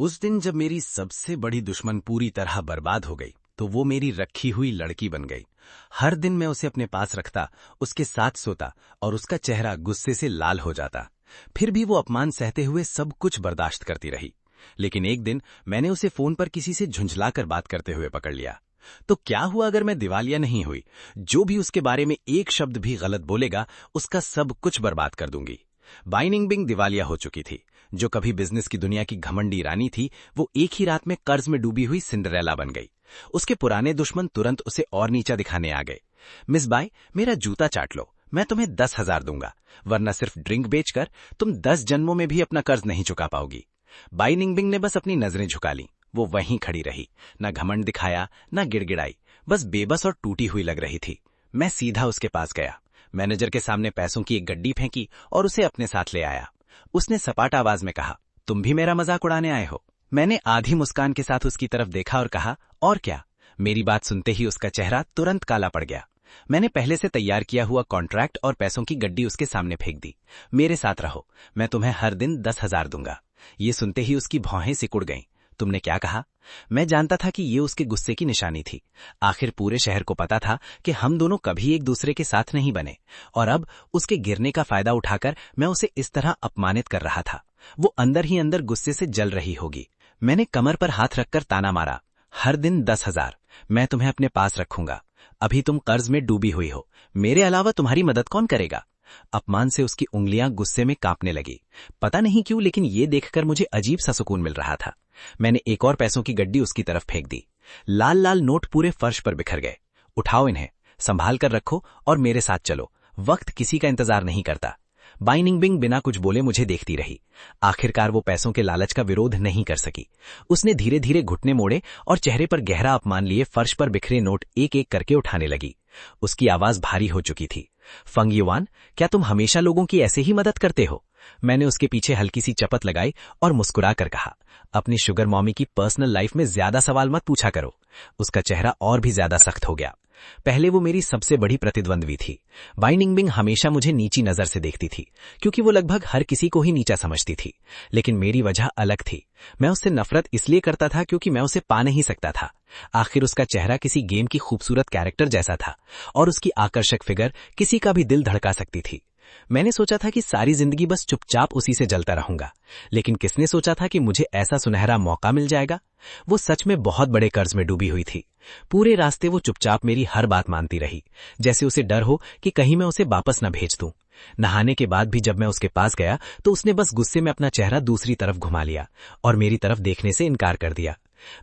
उस दिन जब मेरी सबसे बड़ी दुश्मन पूरी तरह बर्बाद हो गई तो वो मेरी रखी हुई लड़की बन गई। हर दिन मैं उसे अपने पास रखता, उसके साथ सोता और उसका चेहरा गुस्से से लाल हो जाता। फिर भी वो अपमान सहते हुए सब कुछ बर्दाश्त करती रही। लेकिन एक दिन मैंने उसे फोन पर किसी से झुंझलाकर बात करते हुए पकड़ लिया। तो क्या हुआ अगर मैं दिवालिया नहीं हुई? जो भी उसके बारे में एक शब्द भी गलत बोलेगा उसका सब कुछ बर्बाद कर दूंगी। बाई निंगबिंग दिवालिया हो चुकी थी। जो कभी बिजनेस की दुनिया की घमंडी रानी थी, वो एक ही रात में कर्ज में डूबी हुई सिंड्रेला बन गई। उसके पुराने दुश्मन तुरंत उसे और नीचा दिखाने आ गए। मिस बाई, मेरा जूता चाट लो, मैं तुम्हें 10,000 दूंगा, वरना सिर्फ ड्रिंक बेचकर तुम 10 जन्मों में भी अपना कर्ज नहीं चुका पाओगी। बाई निंगबिंग ने बस अपनी नजरें झुका ली। वो वहीं खड़ी रही, न घमंड दिखाया न गिड़गिड़ाई, बस बेबस और टूटी हुई लग रही थी। मैं सीधा उसके पास गया, मैनेजर के सामने पैसों की एक गड्डी फेंकी और उसे अपने साथ ले आया। उसने सपाट आवाज में कहा, तुम भी मेरा मजाक उड़ाने आए हो? मैंने आधी मुस्कान के साथ उसकी तरफ देखा और कहा, और क्या? मेरी बात सुनते ही उसका चेहरा तुरंत काला पड़ गया। मैंने पहले से तैयार किया हुआ कॉन्ट्रैक्ट और पैसों की गड्डी उसके सामने फेंक दी। मेरे साथ रहो, मैं तुम्हें हर दिन 10,000 दूंगा। ये सुनते ही उसकी भौहें सिकुड़ गईं। तुमने क्या कहा? मैं जानता था कि ये उसके गुस्से की निशानी थी। आखिर पूरे शहर को पता था कि हम दोनों कभी एक दूसरे के साथ नहीं बने, और अब उसके गिरने का फायदा उठाकर मैं उसे इस तरह अपमानित कर रहा था। वो अंदर ही अंदर गुस्से से जल रही होगी। मैंने कमर पर हाथ रखकर ताना मारा, हर दिन 10,000, मैं तुम्हें अपने पास रखूंगा। अभी तुम कर्ज में डूबी हुई हो, मेरे अलावा तुम्हारी मदद कौन करेगा? अपमान से उसकी उंगलियां गुस्से में कांपने लगी। पता नहीं क्यों, लेकिन ये देखकर मुझे अजीब सा सुकून मिल रहा था। मैंने एक और पैसों की गड्डी उसकी तरफ फेंक दी। लाल लाल नोट पूरे फर्श पर बिखर गए। उठाओ इन्हें, संभाल कर रखो और मेरे साथ चलो, वक्त किसी का इंतजार नहीं करता। बाई निंगबिंग बिना कुछ बोले मुझे देखती रही। आखिरकार वो पैसों के लालच का विरोध नहीं कर सकी। उसने धीरे धीरे घुटने मोड़े और चेहरे पर गहरा अपमान लिए फर्श पर बिखरे नोट एक एक करके उठाने लगी। उसकी आवाज भारी हो चुकी थी। फंग युआन, क्या तुम हमेशा लोगों की ऐसे ही मदद करते हो? मैंने उसके पीछे हल्की सी चपत लगाई और मुस्कुरा कर कहा, अपनी शुगर मॉमी की पर्सनल लाइफ में ज्यादा सवाल मत पूछा करो। उसका चेहरा और भी ज्यादा सख्त हो गया। पहले वो मेरी सबसे बड़ी प्रतिद्वंद्वी थी। बाई निंगबिंग हमेशा मुझे नीची नजर से देखती थी, क्योंकि वो लगभग हर किसी को ही नीचा समझती थी। लेकिन मेरी वजह अलग थी। मैं उससे नफरत इसलिए करता था क्योंकि मैं उसे पा नहीं सकता था। आखिर उसका चेहरा किसी गेम की खूबसूरत कैरेक्टर जैसा था, और उसकी आकर्षक फिगर किसी का भी दिल धड़का सकती थी। मैंने सोचा था कि सारी जिंदगी बस चुपचाप उसी से जलता रहूंगा, लेकिन किसने सोचा था कि मुझे ऐसा सुनहरा मौका मिल जाएगा? वो सच में बहुत बड़े कर्ज में डूबी हुई थी। पूरे रास्ते वो चुपचाप मेरी हर बात मानती रही, जैसे उसे डर हो कि कहीं मैं उसे वापस न भेज दूं। नहाने के बाद भी जब मैं उसके पास गया तो उसने बस गुस्से में अपना चेहरा दूसरी तरफ घुमा लिया और मेरी तरफ देखने से इनकार कर दिया।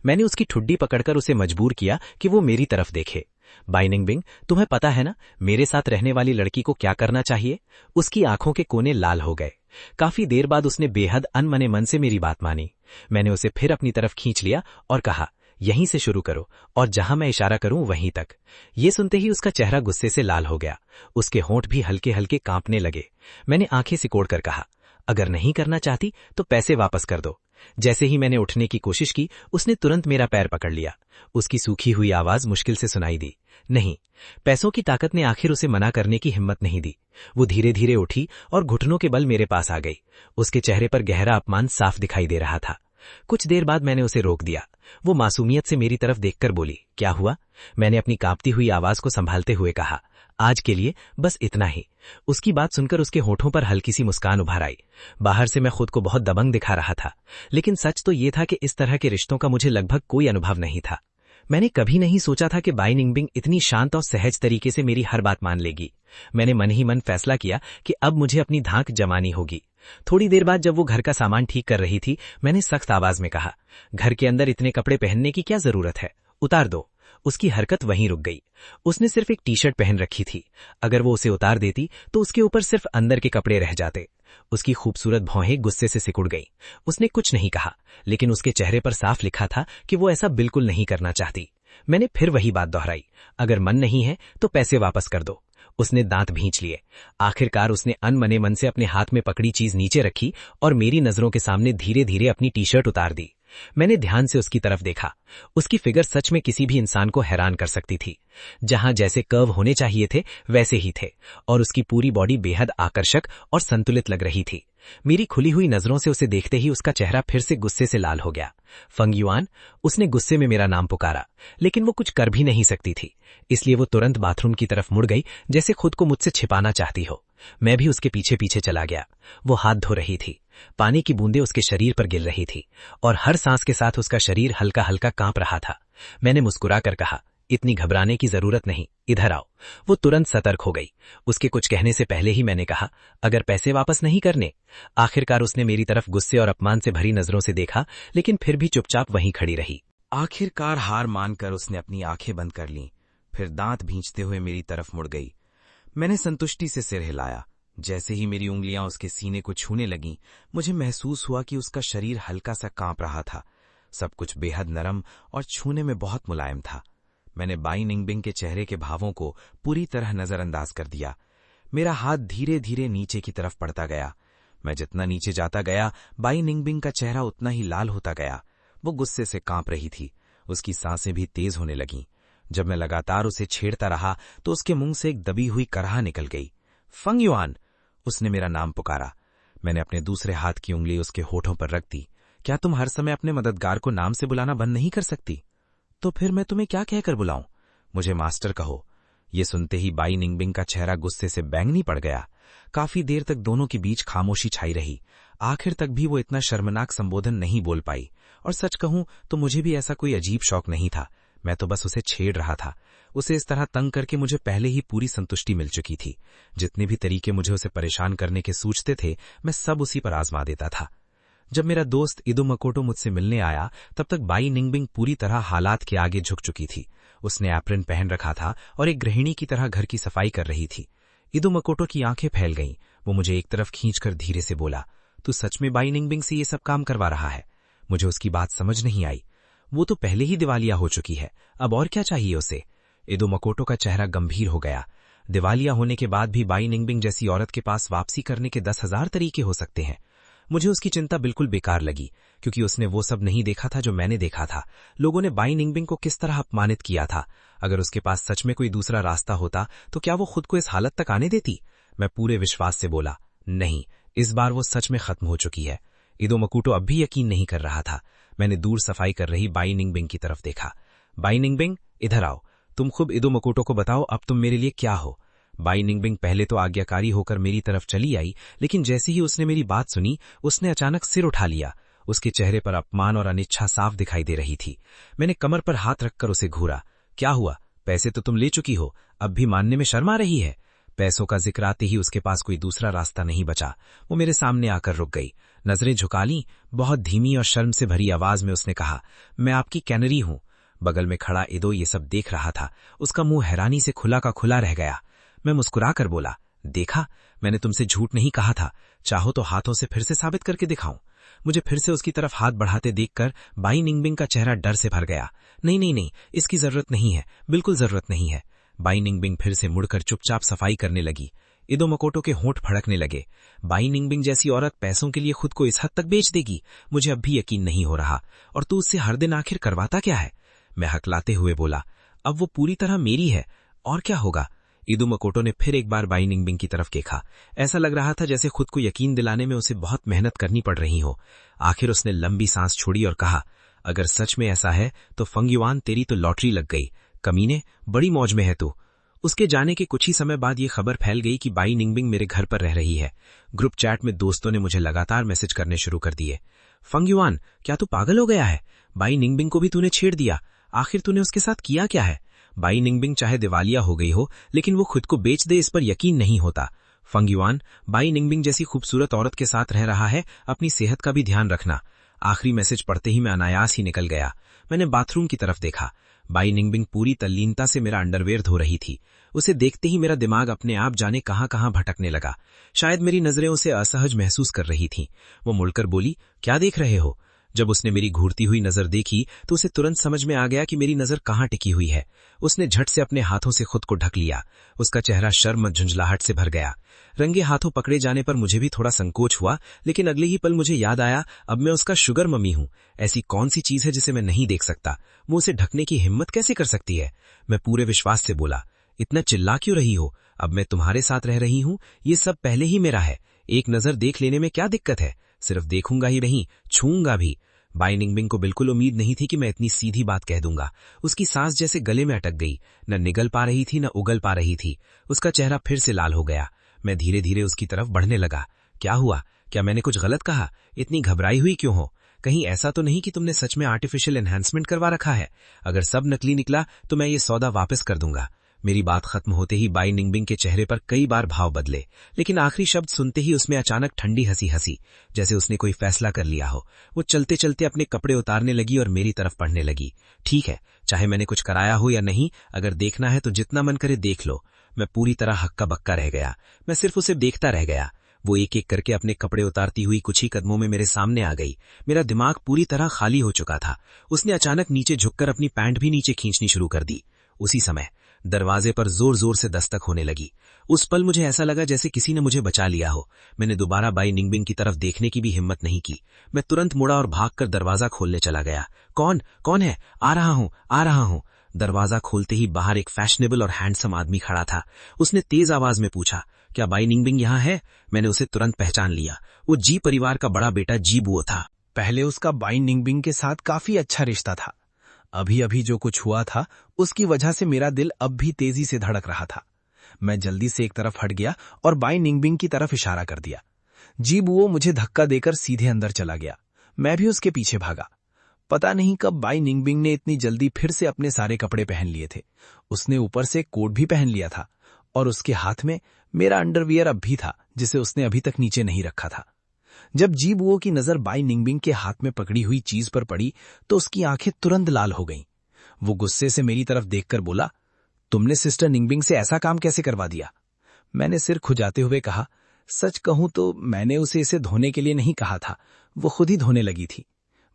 मैंने उसकी ठुड्डी पकड़कर उसे मजबूर किया कि वो मेरी तरफ देखे। बाई निंगबिंग, तुम्हें पता है ना मेरे साथ रहने वाली लड़की को क्या करना चाहिए? उसकी आंखों के कोने लाल हो गए। काफी देर बाद उसने बेहद अनमने मन से मेरी बात मानी। मैंने उसे फिर अपनी तरफ खींच लिया और कहा, यहीं से शुरू करो और जहां मैं इशारा करूं वहीं तक। ये सुनते ही उसका चेहरा गुस्से से लाल हो गया। उसके होंठ भी हल्के हल्के कांपने लगे। मैंने आंखें सिकोड़कर कहा, अगर नहीं करना चाहती तो पैसे वापस कर दो। जैसे ही मैंने उठने की कोशिश की, उसने तुरंत मेरा पैर पकड़ लिया। उसकी सूखी हुई आवाज मुश्किल से सुनाई दी, नहीं। पैसों की ताकत ने आखिर उसे मना करने की हिम्मत नहीं दी। वो धीरे धीरे उठी और घुटनों के बल मेरे पास आ गई। उसके चेहरे पर गहरा अपमान साफ दिखाई दे रहा था। कुछ देर बाद मैंने उसे रोक दिया। वो मासूमियत से मेरी तरफ देखकर बोली, क्या हुआ? मैंने अपनी कांपती हुई आवाज को संभालते हुए कहा, आज के लिए बस इतना ही। उसकी बात सुनकर उसके होठों पर हल्की सी मुस्कान उभर आई। बाहर से मैं खुद को बहुत दबंग दिखा रहा था, लेकिन सच तो ये था कि इस तरह के रिश्तों का मुझे लगभग कोई अनुभव नहीं था। मैंने कभी नहीं सोचा था कि बाई निंगबिंग इतनी शांत और सहज तरीके से मेरी हर बात मान लेगी। मैंने मन ही मन फैसला किया कि अब मुझे अपनी धाक जमानी होगी। थोड़ी देर बाद जब वो घर का सामान ठीक कर रही थी, मैंने सख्त आवाज में कहा, घर के अंदर इतने कपड़े पहनने की क्या जरूरत है, उतार दो। उसकी हरकत वहीं रुक गई। उसने सिर्फ एक टी शर्ट पहन रखी थी। अगर वो उसे उतार देती तो उसके ऊपर सिर्फ अंदर के कपड़े रह जाते। उसकी खूबसूरत भौहें गुस्से से सिकुड़ गईं। उसने कुछ नहीं कहा, लेकिन उसके चेहरे पर साफ लिखा था कि वो ऐसा बिल्कुल नहीं करना चाहती। मैंने फिर वही बात दोहराई, अगर मन नहीं है तो पैसे वापस कर दो। उसने दांत भींच लिए। आखिरकार उसने अनमने मन से अपने हाथ में पकड़ी चीज नीचे रखी और मेरी नजरों के सामने धीरे धीरे अपनी टी शर्ट उतार दी। मैंने ध्यान से उसकी तरफ देखा। उसकी फिगर सच में किसी भी इंसान को हैरान कर सकती थी। जहां जैसे कर्व होने चाहिए थे वैसे ही थे, और उसकी पूरी बॉडी बेहद आकर्षक और संतुलित लग रही थी। मेरी खुली हुई नजरों से उसे देखते ही उसका चेहरा फिर से गुस्से से लाल हो गया। फंग युआन, उसने गुस्से में मेरा नाम पुकारा, लेकिन वो कुछ कर भी नहीं सकती थी, इसलिए वो तुरंत बाथरूम की तरफ मुड़ गई, जैसे खुद को मुझसे छिपाना चाहती हो। मैं भी उसके पीछे पीछे चला गया। वो हाथ धो रही थी, पानी की बूंदें उसके शरीर पर गिर रही थी और हर सांस के साथ उसका शरीर हल्का हल्का कांप रहा था। मैंने मुस्कुराकर कहा, इतनी घबराने की जरूरत नहीं, इधर आओ। वो तुरंत सतर्क हो गई। उसके कुछ कहने से पहले ही मैंने कहा, अगर पैसे वापस नहीं करने। आखिरकार उसने मेरी तरफ गुस्से और अपमान से भरी नजरों से देखा, लेकिन फिर भी चुपचाप वहीं खड़ी रही। आखिरकार हार मानकर उसने अपनी आंखें बंद कर लीं, फिर दांत भींचते हुए मेरी तरफ मुड़ गई। मैंने संतुष्टि से सिर हिलाया। जैसे ही मेरी उंगलियां उसके सीने को छूने लगीं, मुझे महसूस हुआ कि उसका शरीर हल्का सा कांप रहा था। सब कुछ बेहद नरम और छूने में बहुत मुलायम था। मैंने बाई निंगबिंग के चेहरे के भावों को पूरी तरह नजरअंदाज कर दिया। मेरा हाथ धीरे धीरे नीचे की तरफ पड़ता गया। मैं जितना नीचे जाता गया, बाई निंगबिंग का चेहरा उतना ही लाल होता गया। वो गुस्से से कांप रही थी, उसकी सांसें भी तेज होने लगीं। जब मैं लगातार उसे छेड़ता रहा तो उसके मुंह से एक दबी हुई कराह निकल गई। फंग युआन, उसने मेरा नाम पुकारा। मैंने अपने दूसरे हाथ की उंगली उसके होठों पर रख दी। क्या तुम हर समय अपने मददगार को नाम से बुलाना बंद नहीं कर सकती? तो फिर मैं तुम्हें क्या कहकर बुलाऊं? मुझे मास्टर कहो। ये सुनते ही बाई निंगबिंग का चेहरा गुस्से से बैंगनी पड़ गया। काफी देर तक दोनों के बीच खामोशी छाई रही। आखिर तक भी वो इतना शर्मनाक संबोधन नहीं बोल पाई। और सच कहूं तो मुझे भी ऐसा कोई अजीब शौक नहीं था। मैं तो बस उसे छेड़ रहा था। उसे इस तरह तंग करके मुझे पहले ही पूरी संतुष्टि मिल चुकी थी। जितने भी तरीके मुझे उसे परेशान करने के सूझते थे, मैं सब उसी पर आजमा देता था। जब मेरा दोस्त इदो मकोटो मुझसे मिलने आया, तब तक बाई निंगबिंग पूरी तरह हालात के आगे झुक चुकी थी। उसने एप्रन पहन रखा था और एक गृहिणी की तरह घर की सफाई कर रही थी। इदो मकोटो की आंखें फैल गईं। वो मुझे एक तरफ खींचकर धीरे से बोला, तू सच में बाई निंगबिंग से ये सब काम करवा रहा है? मुझे उसकी बात समझ नहीं आई। वो तो पहले ही दिवालिया हो चुकी है, अब और क्या चाहिए उसे? इदो मकोटो का चेहरा गंभीर हो गया। दिवालिया होने के बाद भी बाई निंगबिंग जैसी औरत के पास वापसी करने के 10,000 तरीके हो सकते हैं। मुझे उसकी चिंता बिल्कुल बेकार लगी, क्योंकि उसने वो सब नहीं देखा था जो मैंने देखा था। लोगों ने बाई निंगबिंग को किस तरह अपमानित किया था। अगर उसके पास सच में कोई दूसरा रास्ता होता तो क्या वो खुद को इस हालत तक आने देती? मैं पूरे विश्वास से बोला, नहीं, इस बार वो सच में खत्म हो चुकी है। इदो मकोटो अब भी यकीन नहीं कर रहा था। मैंने दूर सफाई कर रही बाई निंगबिंग की तरफ देखा। बाई निंगबिंग, इधर आओ। तुम खुद इदो मकोटो को बताओ अब तुम मेरे लिए क्या हो। बाई निंगबिंग पहले तो आज्ञाकारी होकर मेरी तरफ चली आई, लेकिन जैसे ही उसने मेरी बात सुनी, उसने अचानक सिर उठा लिया। उसके चेहरे पर अपमान और अनिच्छा साफ दिखाई दे रही थी। मैंने कमर पर हाथ रखकर उसे घूरा। क्या हुआ? पैसे तो तुम ले चुकी हो, अब भी मानने में शर्म आ रही है? पैसों का जिक्र आते ही उसके पास कोई दूसरा रास्ता नहीं बचा। वो मेरे सामने आकर रुक गई, नजरें झुका लीं। बहुत धीमी और शर्म से भरी आवाज में उसने कहा, मैं आपकी कैनरी हूं। बगल में खड़ा इदो ये सब देख रहा था। उसका मुंह हैरानी से खुला का खुला रह गया। मैं मुस्कुराकर बोला, देखा, मैंने तुमसे झूठ नहीं कहा था। चाहो तो हाथों से फिर से साबित करके दिखाऊं? मुझे फिर से उसकी तरफ हाथ बढ़ाते देखकर बाई निंगबिंग का चेहरा डर से भर गया। नहीं नहीं नहीं, इसकी जरूरत नहीं है, बिल्कुल जरूरत नहीं है। बाई निंगबिंग फिर से मुड़कर चुपचाप सफाई करने लगी। इदो मकोटो के होंठ फड़कने लगे। बाई निंगबिंग जैसी औरत पैसों के लिए खुद को इस हद तक बेच देगी? मुझे अब भी यकीन नहीं हो रहा। और तू उससे हर दिन आखिर करवाता क्या है? मैं हकलाते हुए बोला, अब वो पूरी तरह मेरी है, और क्या होगा? इदो मकोटो ने फिर एक बार बाई निंगबिंग की तरफ देखा। ऐसा लग रहा था जैसे खुद को यकीन दिलाने में उसे बहुत मेहनत करनी पड़ रही हो। आखिर उसने लंबी सांस छोड़ी और कहा, अगर सच में ऐसा है तो फंग युआन, तेरी तो लॉटरी लग गई। कमीने, बड़ी मौज में है तू। उसके जाने के कुछ ही समय बाद ये खबर फैल गई कि बाई निंगबिंग मेरे घर पर रह रही है। ग्रुप चैट में दोस्तों ने मुझे लगातार मैसेज करने शुरू कर दिए। फंग युआन, क्या तू पागल हो गया है? बाई निंगबिंग को भी तूने छेड़ दिया। आखिर तूने उसके साथ किया क्या है? बाई निंगबिंग चाहे दिवालिया हो गई हो, लेकिन वो खुद को बेच दे इस पर यकीन नहीं होता। फंग युआन, बाई निंगबिंग जैसी खूबसूरत औरत के साथ रह रहा है, अपनी सेहत का भी ध्यान रखना। आखिरी मैसेज पढ़ते ही मैं अनायास ही निकल गया। मैंने बाथरूम की तरफ देखा। बाई निंगबिंग पूरी तल्लीनता से मेरा अंडरवेयर धो रही थी। उसे देखते ही मेरा दिमाग अपने आप जाने कहां कहां भटकने लगा। शायद मेरी नजरें उसे असहज महसूस कर रही थीं। वो मुड़कर बोली, क्या देख रहे हो? जब उसने मेरी घूरती हुई नजर देखी तो उसे तुरंत समझ में आ गया कि मेरी नजर कहां टिकी हुई है। उसने झट से अपने हाथों से खुद को ढक लिया। उसका चेहरा शर्म झुंझलाहट से भर गया। रंगे हाथों पकड़े जाने पर मुझे भी थोड़ा संकोच हुआ, लेकिन अगले ही पल मुझे याद आया, अब मैं उसका शुगर मम्मी हूं। ऐसी कौन सी चीज है जिसे मैं नहीं देख सकता? वो उसे ढकने की हिम्मत कैसे कर सकती है? मैं पूरे विश्वास से बोला, इतना चिल्ला क्यों रही हो? अब मैं तुम्हारे साथ रह रही हूं, ये सब पहले ही मेरा है। एक नजर देख लेने में क्या दिक्कत है, सिर्फ देखूंगा ही नहीं, छूंगा भी। बाई निंगबिंग को बिल्कुल उम्मीद नहीं थी कि मैं इतनी सीधी बात कह दूंगा। उसकी सांस जैसे गले में अटक गई, न निगल पा रही थी न उगल पा रही थी। उसका चेहरा फिर से लाल हो गया। मैं धीरे धीरे उसकी तरफ बढ़ने लगा। क्या हुआ? क्या मैंने कुछ गलत कहा? इतनी घबराई हुई क्यों हो? कहीं ऐसा तो नहीं कि तुमने सच में आर्टिफिशियल एनहांसमेंट करवा रखा है? अगर सब नकली निकला तो मैं ये सौदा वापस कर दूंगा। मेरी बात खत्म होते ही बाई निंगबिंग के चेहरे पर कई बार भाव बदले, लेकिन आखिरी शब्द सुनते ही उसमें अचानक ठंडी हंसी हंसी, जैसे उसने कोई फैसला कर लिया हो। वो चलते चलते अपने कपड़े उतारने लगी और मेरी तरफ पढ़ने लगी। ठीक है, चाहे मैंने कुछ कराया हो या नहीं, अगर देखना है तो जितना मन करे देख लो। मैं पूरी तरह हक्का बक्का रह गया। मैं सिर्फ उसे देखता रह गया। वो एक एक करके अपने कपड़े उतारती हुई कुछ ही कदमों में मेरे सामने आ गई। मेरा दिमाग पूरी तरह खाली हो चुका था। उसने अचानक नीचे झुककर अपनी पैंट भी नीचे खींचनी शुरू कर दी। उसी समय दरवाजे पर जोर जोर से दस्तक होने लगी। उस पल मुझे ऐसा लगा जैसे किसी ने मुझे बचा लिया हो। मैंने दोबारा बाई निंगबिंग की तरफ देखने की भी हिम्मत नहीं की। मैं तुरंत मुड़ा और भागकर दरवाजा खोलने चला गया। कौन कौन है? आ रहा हूं, आ रहा हूं। दरवाजा खोलते ही बाहर एक फैशनेबल और हैंडसम आदमी खड़ा था। उसने तेज आवाज में पूछा, क्या बाई निंगबिंग यहाँ है? मैंने उसे तुरंत पहचान लिया। वो जी परिवार का बड़ा बेटा जी बुओ था। पहले उसका बाई निंगबिंग के साथ काफी अच्छा रिश्ता था। अभी अभी जो कुछ हुआ था उसकी वजह से मेरा दिल अब भी तेजी से धड़क रहा था। मैं जल्दी से एक तरफ हट गया और बाई निंगबिंग की तरफ इशारा कर दिया। जी बुओ मुझे धक्का देकर सीधे अंदर चला गया। मैं भी उसके पीछे भागा। पता नहीं कब बाई निंगबिंग ने इतनी जल्दी फिर से अपने सारे कपड़े पहन लिए थे। उसने ऊपर से कोट भी पहन लिया था और उसके हाथ में मेरा अंडरवियर अब भी था, जिसे उसने अभी तक नीचे नहीं रखा था। जब जी बुओ की नजर बाई निंगबिंग के हाथ में पकड़ी हुई चीज पर पड़ी तो उसकी आंखें तुरंत लाल हो गईं। वो गुस्से से मेरी तरफ देखकर बोला, तुमने सिस्टर निंगबिंग से ऐसा काम कैसे करवा दिया? मैंने सिर खुजाते हुए कहा, सच कहूं तो मैंने उसे इसे धोने के लिए नहीं कहा था, वो खुद ही धोने लगी थी।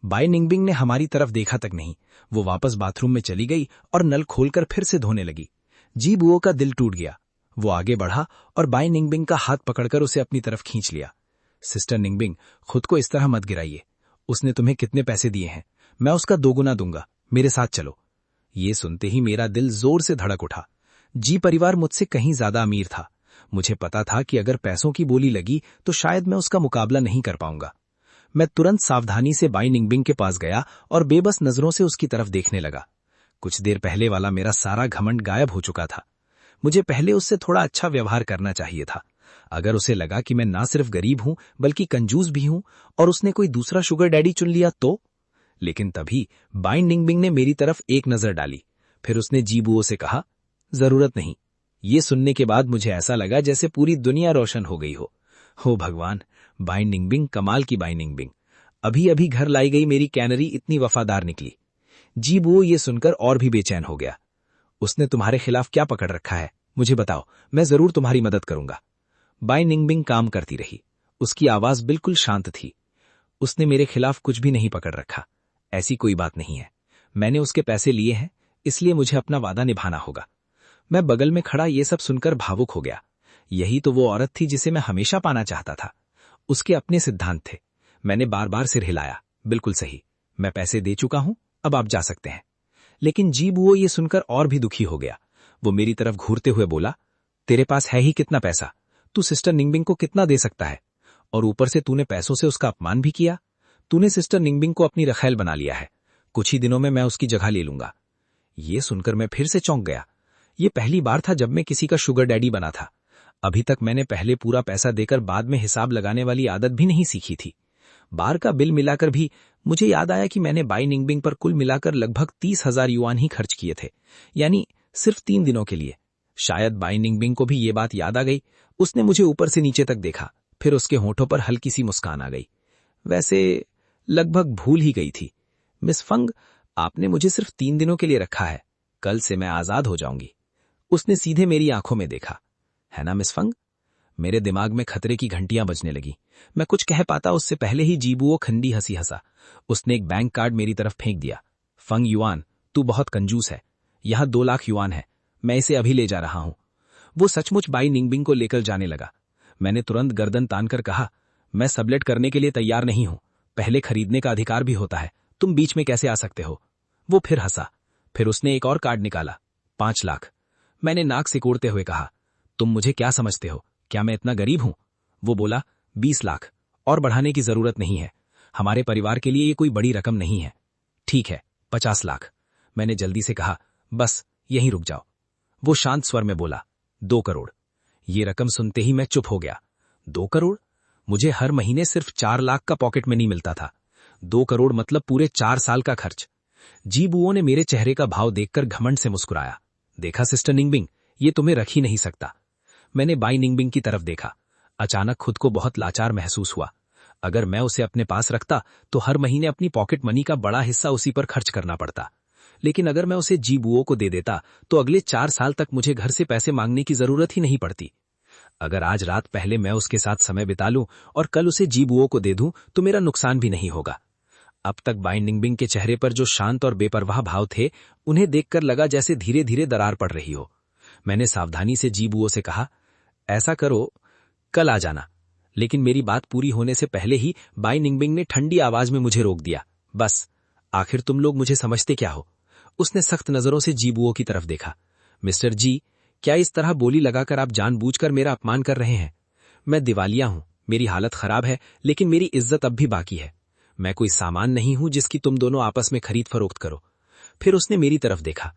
बाई निंगबिंग ने हमारी तरफ देखा तक नहीं। वो वापस बाथरूम में चली गई और नल खोलकर फिर से धोने लगी। जी बुओ का दिल टूट गया। वो आगे बढ़ा और बाई निंगबिंग का हाथ पकड़कर उसे अपनी तरफ खींच लिया। सिस्टर निंगबिंग, खुद को इस तरह मत गिराइए। उसने तुम्हें कितने पैसे दिए हैं? मैं उसका 2 गुना दूंगा। मेरे साथ चलो। ये सुनते ही मेरा दिल जोर से धड़क उठा। जी परिवार मुझसे कहीं ज्यादा अमीर था। मुझे पता था कि अगर पैसों की बोली लगी तो शायद मैं उसका मुकाबला नहीं कर पाऊंगा। मैं तुरंत सावधानी से बाई निंगबिंग के पास गया और बेबस नजरों से उसकी तरफ देखने लगा। कुछ देर पहले वाला मेरा सारा घमंड गायब हो चुका था। मुझे पहले उससे थोड़ा अच्छा व्यवहार करना चाहिए था। अगर उसे लगा कि मैं ना सिर्फ गरीब हूं बल्कि कंजूस भी हूं और उसने कोई दूसरा शुगर डैडी चुन लिया तो। लेकिन तभी बाई निंगबिंग ने मेरी तरफ एक नजर डाली। फिर उसने जी बुओ से कहा, जरूरत नहीं। ये सुनने के बाद मुझे ऐसा लगा जैसे पूरी दुनिया रोशन हो गई हो भगवान, बाई निंगबिंग कमाल की बाई निंगबिंग। अभी अभी घर लाई गई मेरी कैनरी इतनी वफादार निकली। जी बुओ ये सुनकर और भी बेचैन हो गया। उसने तुम्हारे खिलाफ क्या पकड़ रखा है? मुझे बताओ, मैं जरूर तुम्हारी मदद करूंगा। बाई निंगबिंग काम करती रही। उसकी आवाज बिल्कुल शांत थी। उसने मेरे खिलाफ कुछ भी नहीं पकड़ रखा। ऐसी कोई बात नहीं है। मैंने उसके पैसे लिए हैं, इसलिए मुझे अपना वादा निभाना होगा। मैं बगल में खड़ा ये सब सुनकर भावुक हो गया। यही तो वो औरत थी जिसे मैं हमेशा पाना चाहता था। उसके अपने सिद्धांत थे। मैंने बार बार सिर हिलाया। बिल्कुल सही, मैं पैसे दे चुका हूं, अब आप जा सकते हैं। लेकिन जी बुओ ये सुनकर और भी दुखी हो गया। वो मेरी तरफ घूरते हुए बोला, तेरे पास है ही कितना पैसा? तू सिस्टर निंगबिंग को कितना दे सकता है? और ऊपर से तूने पैसों से उसका अपमान भी किया। तूने सिस्टर निंगबिंग को अपनी रखैल बना लिया है। कुछ ही दिनों में मैं उसकी जगह ले लूंगा। ये सुनकर मैं फिर से चौंक गया। ये पहली बार था जब मैं किसी का शुगर डैडी बना था। अभी तक मैंने पहले पूरा पैसा देकर बाद में हिसाब लगाने वाली आदत भी नहीं सीखी थी। बार का बिल मिलाकर भी मुझे याद आया कि मैंने बाई निंगबिंग पर कुल मिलाकर लगभग 30,000 युआन ही खर्च किए थे, यानी सिर्फ 3 दिनों के लिए। शायद बाई निंगबिंग को भी ये बात याद आ गई। उसने मुझे ऊपर से नीचे तक देखा, फिर उसके होठों पर हल्की सी मुस्कान आ गई। वैसे लगभग भूल ही गई थी। मिस फंग, आपने मुझे सिर्फ 3 दिनों के लिए रखा है। कल से मैं आजाद हो जाऊंगी। उसने सीधे मेरी आंखों में देखा। है ना मिस फंग? मेरे दिमाग में खतरे की घंटियां बजने लगी। मैं कुछ कह पाता उससे पहले ही जी बुओ खंडी हंसी हंसा। उसने एक बैंक कार्ड मेरी तरफ फेंक दिया। फंग युआन, तू बहुत कंजूस है। यहां 2 लाख युआन है। मैं इसे अभी ले जा रहा हूं। वो सचमुच बाई निंगबिंग को लेकर जाने लगा। मैंने तुरंत गर्दन तानकर कहा, मैं सबलेट करने के लिए तैयार नहीं हूं। पहले खरीदने का अधिकार भी होता है। तुम बीच में कैसे आ सकते हो? वो फिर हंसा। फिर उसने एक और कार्ड निकाला, 5 लाख। मैंने नाक सिकोड़ते हुए कहा, तुम मुझे क्या समझते हो? क्या मैं इतना गरीब हूं? वो बोला, 20 लाख, और बढ़ाने की जरूरत नहीं है। हमारे परिवार के लिए ये कोई बड़ी रकम नहीं है। ठीक है, 50 लाख, मैंने जल्दी से कहा। बस यहीं रुक जाओ। वो शांत स्वर में बोला, 2 करोड़। ये रकम सुनते ही मैं चुप हो गया। 2 करोड़? मुझे हर महीने सिर्फ 4 लाख का पॉकेट मनी मिलता था। 2 करोड़ मतलब पूरे 4 साल का खर्च। जी बुओ ने मेरे चेहरे का भाव देखकर घमंड से मुस्कुराया। देखा सिस्टर निंगबिंग, ये तुम्हें रख ही नहीं सकता। मैंने बाई निंगबिंग की तरफ देखा। अचानक खुद को बहुत लाचार महसूस हुआ। अगर मैं उसे अपने पास रखता तो हर महीने अपनी पॉकेट मनी का बड़ा हिस्सा उसी पर खर्च करना पड़ता। लेकिन अगर मैं उसे जी बुओ को दे देता तो अगले 4 साल तक मुझे घर से पैसे मांगने की जरूरत ही नहीं पड़ती। अगर आज रात पहले मैं उसके साथ समय बिता लूं और कल उसे जी बुओ को दे दूं तो मेरा नुकसान भी नहीं होगा। अब तक बाई निंगबिंग के चेहरे पर जो शांत और बेपरवाह भाव थे, उन्हें देखकर लगा जैसे धीरे धीरे दरार पड़ रही हो। मैंने सावधानी से जी बुओ से कहा, ऐसा करो, कल आ जाना। लेकिन मेरी बात पूरी होने से पहले ही बाई निंगबिंग ने ठंडी आवाज में मुझे रोक दिया। बस, आखिर तुम लोग मुझे समझते क्या हो? उसने सख्त नजरों से जी बुओ की तरफ देखा। मिस्टर जी, क्या इस तरह बोली लगाकर आप जानबूझकर मेरा अपमान कर रहे हैं? मैं दिवालिया हूं, मेरी हालत खराब है, लेकिन मेरी इज्जत अब भी बाकी है। मैं कोई सामान नहीं हूं जिसकी तुम दोनों आपस में खरीद फरोख्त करो। फिर उसने मेरी तरफ देखा।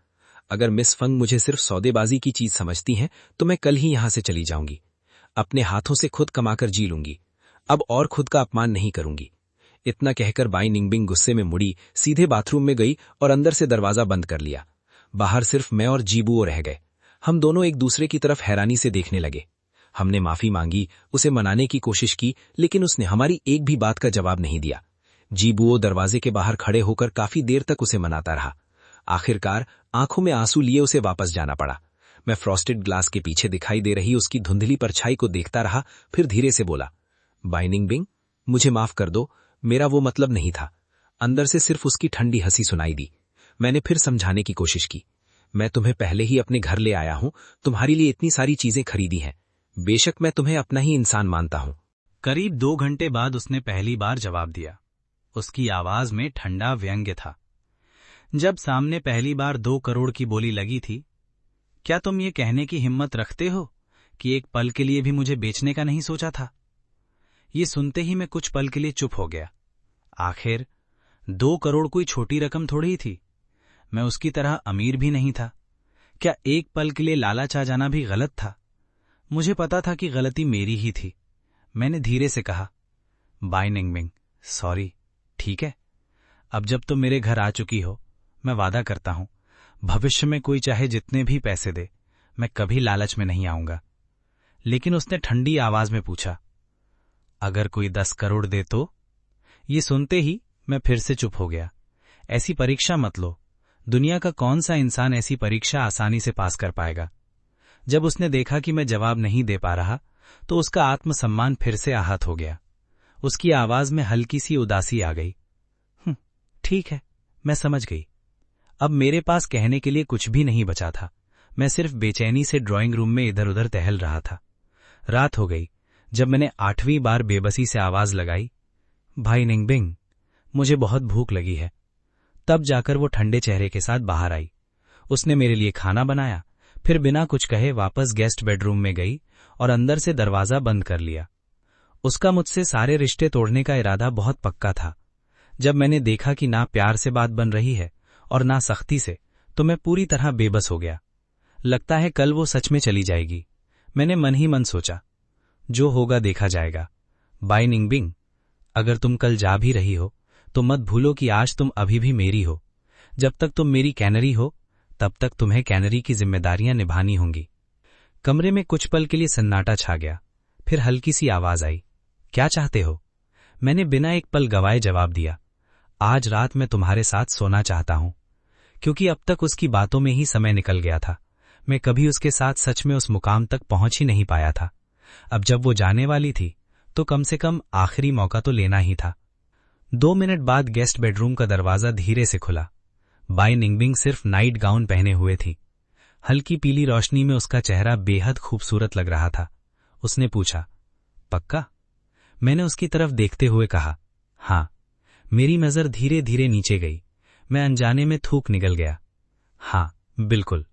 अगर मिस फंग मुझे सिर्फ सौदेबाजी की चीज समझती हैं तो मैं कल ही यहां से चली जाऊंगी। अपने हाथों से खुद कमाकर जी लूंगी। अब और खुद का अपमान नहीं करूंगी। इतना कहकर बाई निंगबिंग गुस्से में मुड़ी, सीधे बाथरूम में गई और अंदर से दरवाजा बंद कर लिया। बाहर सिर्फ मैं और जीबुओ रह गए। हम दोनों एक दूसरे की तरफ हैरानी से देखने लगे। हमने माफी मांगी, उसे मनाने की कोशिश की, लेकिन उसने हमारी एक भी बात का जवाब नहीं दिया। जीबुओ दरवाजे के बाहर खड़े होकर काफी देर तक उसे मनाता रहा। आखिरकार आंखों में आंसू लिए उसे वापस जाना पड़ा। मैं फ्रॉस्टेड ग्लास के पीछे दिखाई दे रही उसकी धुंधली परछाई को देखता रहा, फिर धीरे से बोला, बाई निंगबिंग, मुझे माफ कर दो, मेरा वो मतलब नहीं था। अंदर से सिर्फ उसकी ठंडी हंसी सुनाई दी। मैंने फिर समझाने की कोशिश की, मैं तुम्हें पहले ही अपने घर ले आया हूं, तुम्हारे लिए इतनी सारी चीजें खरीदी हैं। बेशक मैं तुम्हें अपना ही इंसान मानता हूं। करीब 2 घंटे बाद उसने पहली बार जवाब दिया। उसकी आवाज में ठंडा व्यंग्य था। जब सामने पहली बार 2 करोड़ की बोली लगी थी, क्या तुम ये कहने की हिम्मत रखते हो कि एक पल के लिए भी मुझे बेचने का नहीं सोचा था? ये सुनते ही मैं कुछ पल के लिए चुप हो गया। आखिर 2 करोड़ कोई छोटी रकम थोड़ी ही थी। मैं उसकी तरह अमीर भी नहीं था। क्या एक पल के लिए लालच आ जाना भी गलत था? मुझे पता था कि गलती मेरी ही थी। मैंने धीरे से कहा, बाई निंगबिंग, सॉरी, ठीक है? अब जब तुम मेरे घर आ चुकी हो, मैं वादा करता हूं, भविष्य में कोई चाहे जितने भी पैसे दे, मैं कभी लालच में नहीं आऊंगा। लेकिन उसने ठंडी आवाज में पूछा, अगर कोई 10 करोड़ दे तो? ये सुनते ही मैं फिर से चुप हो गया। ऐसी परीक्षा मत लो। दुनिया का कौन सा इंसान ऐसी परीक्षा आसानी से पास कर पाएगा? जब उसने देखा कि मैं जवाब नहीं दे पा रहा, तो उसका आत्मसम्मान फिर से आहत हो गया। उसकी आवाज में हल्की सी उदासी आ गई। ठीक है, मैं समझ गई। अब मेरे पास कहने के लिए कुछ भी नहीं बचा था। मैं सिर्फ बेचैनी से ड्राइंग रूम में इधर उधर टहल रहा था। रात हो गई जब मैंने 8वीं बार बेबसी से आवाज लगाई, भाई निंगबिंग, मुझे बहुत भूख लगी है। तब जाकर वो ठंडे चेहरे के साथ बाहर आई। उसने मेरे लिए खाना बनाया, फिर बिना कुछ कहे वापस गेस्ट बेडरूम में गई और अंदर से दरवाजा बंद कर लिया। उसका मुझसे सारे रिश्ते तोड़ने का इरादा बहुत पक्का था। जब मैंने देखा कि ना प्यार से बात बन रही है और ना सख्ती से, तो मैं पूरी तरह बेबस हो गया। लगता है कल वो सच में चली जाएगी। मैंने मन ही मन सोचा, जो होगा देखा जाएगा। बाई निंगबिंग, अगर तुम कल जा भी रही हो तो मत भूलो कि आज तुम अभी भी मेरी हो। जब तक तुम मेरी कैनरी हो तब तक तुम्हें कैनरी की जिम्मेदारियां निभानी होंगी। कमरे में कुछ पल के लिए सन्नाटा छा गया। फिर हल्की सी आवाज आई, क्या चाहते हो? मैंने बिना एक पल गवाए जवाब दिया, आज रात मैं तुम्हारे साथ सोना चाहता हूं। क्योंकि अब तक उसकी बातों में ही समय निकल गया था। मैं कभी उसके साथ सच में उस मुकाम तक पहुंच ही नहीं पाया था। अब जब वो जाने वाली थी तो कम से कम आखिरी मौका तो लेना ही था। 2 मिनट बाद गेस्ट बेडरूम का दरवाजा धीरे से खुला। बाई निंगबिंग सिर्फ नाइट गाउन पहने हुए थी। हल्की पीली रोशनी में उसका चेहरा बेहद खूबसूरत लग रहा था। उसने पूछा, पक्का? मैंने उसकी तरफ देखते हुए कहा, हाँ। मेरी नजर धीरे धीरे नीचे गई। मैं अनजाने में थूक निकल गया। हाँ, बिल्कुल।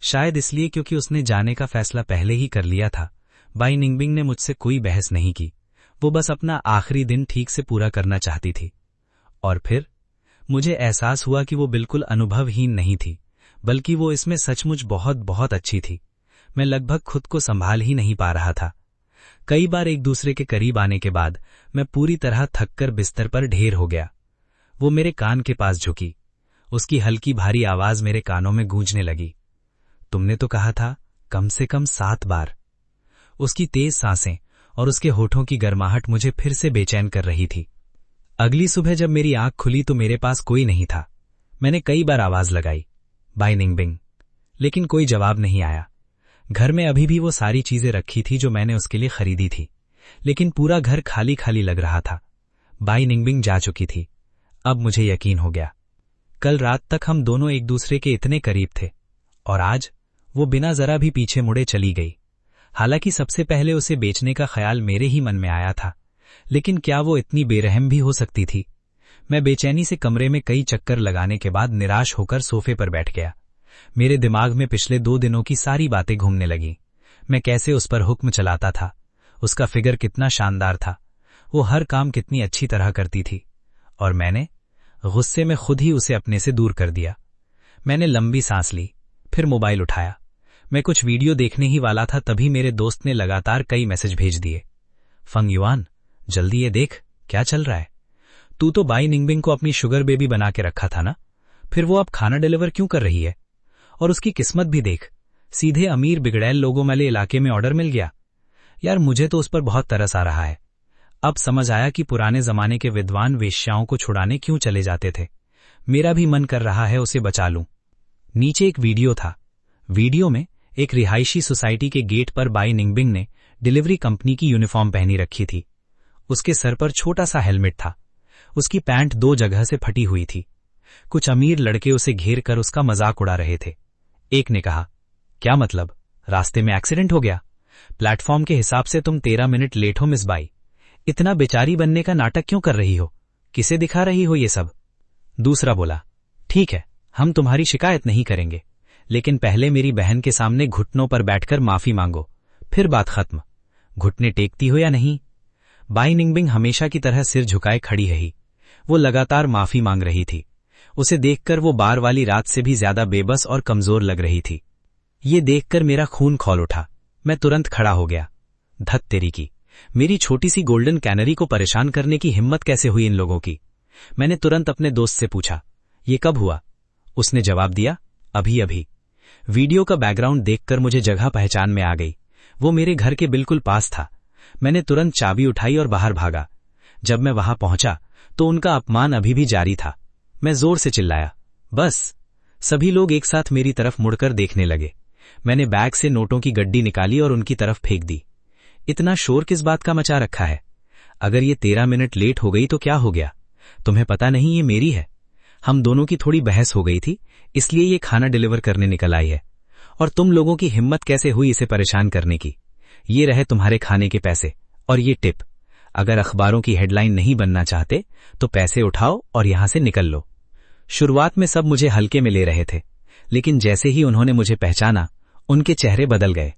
शायद इसलिए क्योंकि उसने जाने का फैसला पहले ही कर लिया था। बाई निंगबिंग ने मुझसे कोई बहस नहीं की। वो बस अपना आखिरी दिन ठीक से पूरा करना चाहती थी। और फिर मुझे एहसास हुआ कि वो बिल्कुल अनुभवहीन नहीं थी, बल्कि वो इसमें सचमुच बहुत बहुत अच्छी थी। मैं लगभग खुद को संभाल ही नहीं पा रहा था। कई बार एक दूसरे के करीब आने के बाद मैं पूरी तरह थककर बिस्तर पर ढेर हो गया। वो मेरे कान के पास झुकी। उसकी हल्की भारी आवाज मेरे कानों में गूंजने लगी। तुमने तो कहा था कम से कम 7 बार। उसकी तेज सांसें और उसके होठों की गर्माहट मुझे फिर से बेचैन कर रही थी। अगली सुबह जब मेरी आंख खुली तो मेरे पास कोई नहीं था। मैंने कई बार आवाज लगाई, बाय निंगबिंग, लेकिन कोई जवाब नहीं आया। घर में अभी भी वो सारी चीजें रखी थी जो मैंने उसके लिए खरीदी थी, लेकिन पूरा घर खाली खाली लग रहा था। बाय निंगबिंग जा चुकी थी। अब मुझे यकीन हो गया। कल रात तक हम दोनों एक दूसरे के इतने करीब थे, और आज वो बिना जरा भी पीछे मुड़े चली गई। हालांकि सबसे पहले उसे बेचने का ख्याल मेरे ही मन में आया था, लेकिन क्या वो इतनी बेरहम भी हो सकती थी? मैं बेचैनी से कमरे में कई चक्कर लगाने के बाद निराश होकर सोफे पर बैठ गया। मेरे दिमाग में पिछले 2 दिनों की सारी बातें घूमने लगीं। मैं कैसे उस पर हुक्म चलाता था, उसका फिगर कितना शानदार था, वो हर काम कितनी अच्छी तरह करती थी, और मैंने गुस्से में खुद ही उसे अपने से दूर कर दिया। मैंने लंबी सांस ली, फिर मोबाइल उठाया। मैं कुछ वीडियो देखने ही वाला था, तभी मेरे दोस्त ने लगातार कई मैसेज भेज दिए। फंग युआन, जल्दी ये देख, क्या चल रहा है? तू तो बाई निंगबिंग को अपनी शुगर बेबी बना के रखा था ना, फिर वो अब खाना डिलीवर क्यों कर रही है? और उसकी किस्मत भी देख, सीधे अमीर बिगड़ैल लोगों वाले इलाके में ऑर्डर मिल गया। यार मुझे तो उस पर बहुत तरस आ रहा है। अब समझ आया कि पुराने जमाने के विद्वान वेश्याओं को छुड़ाने क्यों चले जाते थे। मेरा भी मन कर रहा है उसे बचा लूं। नीचे एक वीडियो था। वीडियो में एक रिहायशी सोसाइटी के गेट पर बाई निंगबिंग ने डिलीवरी कंपनी की यूनिफॉर्म पहनी रखी थी। उसके सर पर छोटा सा हेलमेट था। उसकी पैंट 2 जगह से फटी हुई थी। कुछ अमीर लड़के उसे घेर कर उसका मजाक उड़ा रहे थे। एक ने कहा, क्या मतलब, रास्ते में एक्सीडेंट हो गया? प्लेटफॉर्म के हिसाब से तुम 13 मिनट लेट हो मिस बाई। इतना बेचारी बनने का नाटक क्यों कर रही हो? किसे दिखा रही हो ये सब? दूसरा बोला, ठीक है, हम तुम्हारी शिकायत नहीं करेंगे, लेकिन पहले मेरी बहन के सामने घुटनों पर बैठकर माफी मांगो, फिर बात खत्म। घुटने टेकती हो या नहीं? बाई निंगबिंग हमेशा की तरह सिर झुकाए खड़ी रही। वो लगातार माफी मांग रही थी। उसे देखकर वो बार वाली रात से भी ज्यादा बेबस और कमजोर लग रही थी। ये देखकर मेरा खून खौल उठा। मैं तुरंत खड़ा हो गया। धत तेरी की, मेरी छोटी सी गोल्डन कैनरी को परेशान करने की हिम्मत कैसे हुई इन लोगों की? मैंने तुरंत अपने दोस्त से पूछा, ये कब हुआ? उसने जवाब दिया, अभी अभी। वीडियो का बैकग्राउंड देखकर मुझे जगह पहचान में आ गई। वो मेरे घर के बिल्कुल पास था। मैंने तुरंत चाबी उठाई और बाहर भागा। जब मैं वहां पहुंचा तो उनका अपमान अभी भी जारी था। मैं जोर से चिल्लाया, बस। सभी लोग एक साथ मेरी तरफ मुड़कर देखने लगे। मैंने बैग से नोटों की गड्डी निकाली और उनकी तरफ फेंक दी। इतना शोर किस बात का मचा रखा है? अगर ये 13 मिनट लेट हो गई तो क्या हो गया? तुम्हें पता नहीं ये मेरी है? हम दोनों की थोड़ी बहस हो गई थी, इसलिए ये खाना डिलीवर करने निकल आई है। और तुम लोगों की हिम्मत कैसे हुई इसे परेशान करने की? ये रहे तुम्हारे खाने के पैसे और ये टिप। अगर अखबारों की हेडलाइन नहीं बनना चाहते तो पैसे उठाओ और यहां से निकल लो। शुरुआत में सब मुझे हल्के में ले रहे थे, लेकिन जैसे ही उन्होंने मुझे पहचाना, उनके चेहरे बदल गए।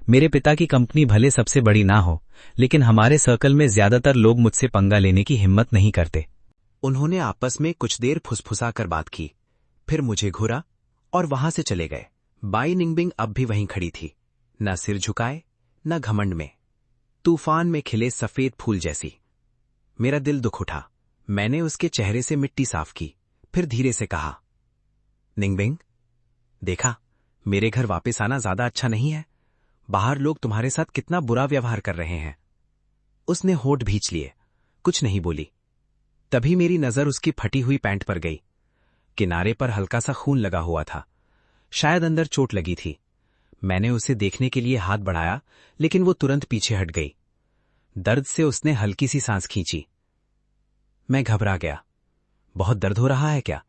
मेरे पिता की कंपनी भले सबसे बड़ी ना हो, लेकिन हमारे सर्कल में ज्यादातर लोग मुझसे पंगा लेने की हिम्मत नहीं करते। उन्होंने आपस में कुछ देर फुसफुसा कर बात की, फिर मुझे घूरा और वहां से चले गए। बाई निंगबिंग अब भी वहीं खड़ी थी, न सिर झुकाए न घमंड में, तूफान में खिले सफेद फूल जैसी। मेरा दिल दुख उठा। मैंने उसके चेहरे से मिट्टी साफ की, फिर धीरे से कहा, निंगबिंग, देखा, मेरे घर वापस आना ज्यादा अच्छा नहीं है। बाहर लोग तुम्हारे साथ कितना बुरा व्यवहार कर रहे हैं। उसने होठ भींच लिए, कुछ नहीं बोली। तभी मेरी नजर उसकी फटी हुई पैंट पर गई। किनारे पर हल्का सा खून लगा हुआ था, शायद अंदर चोट लगी थी। मैंने उसे देखने के लिए हाथ बढ़ाया, लेकिन वो तुरंत पीछे हट गई। दर्द से उसने हल्की सी सांस खींची। मैं घबरा गया। बहुत दर्द हो रहा है क्या?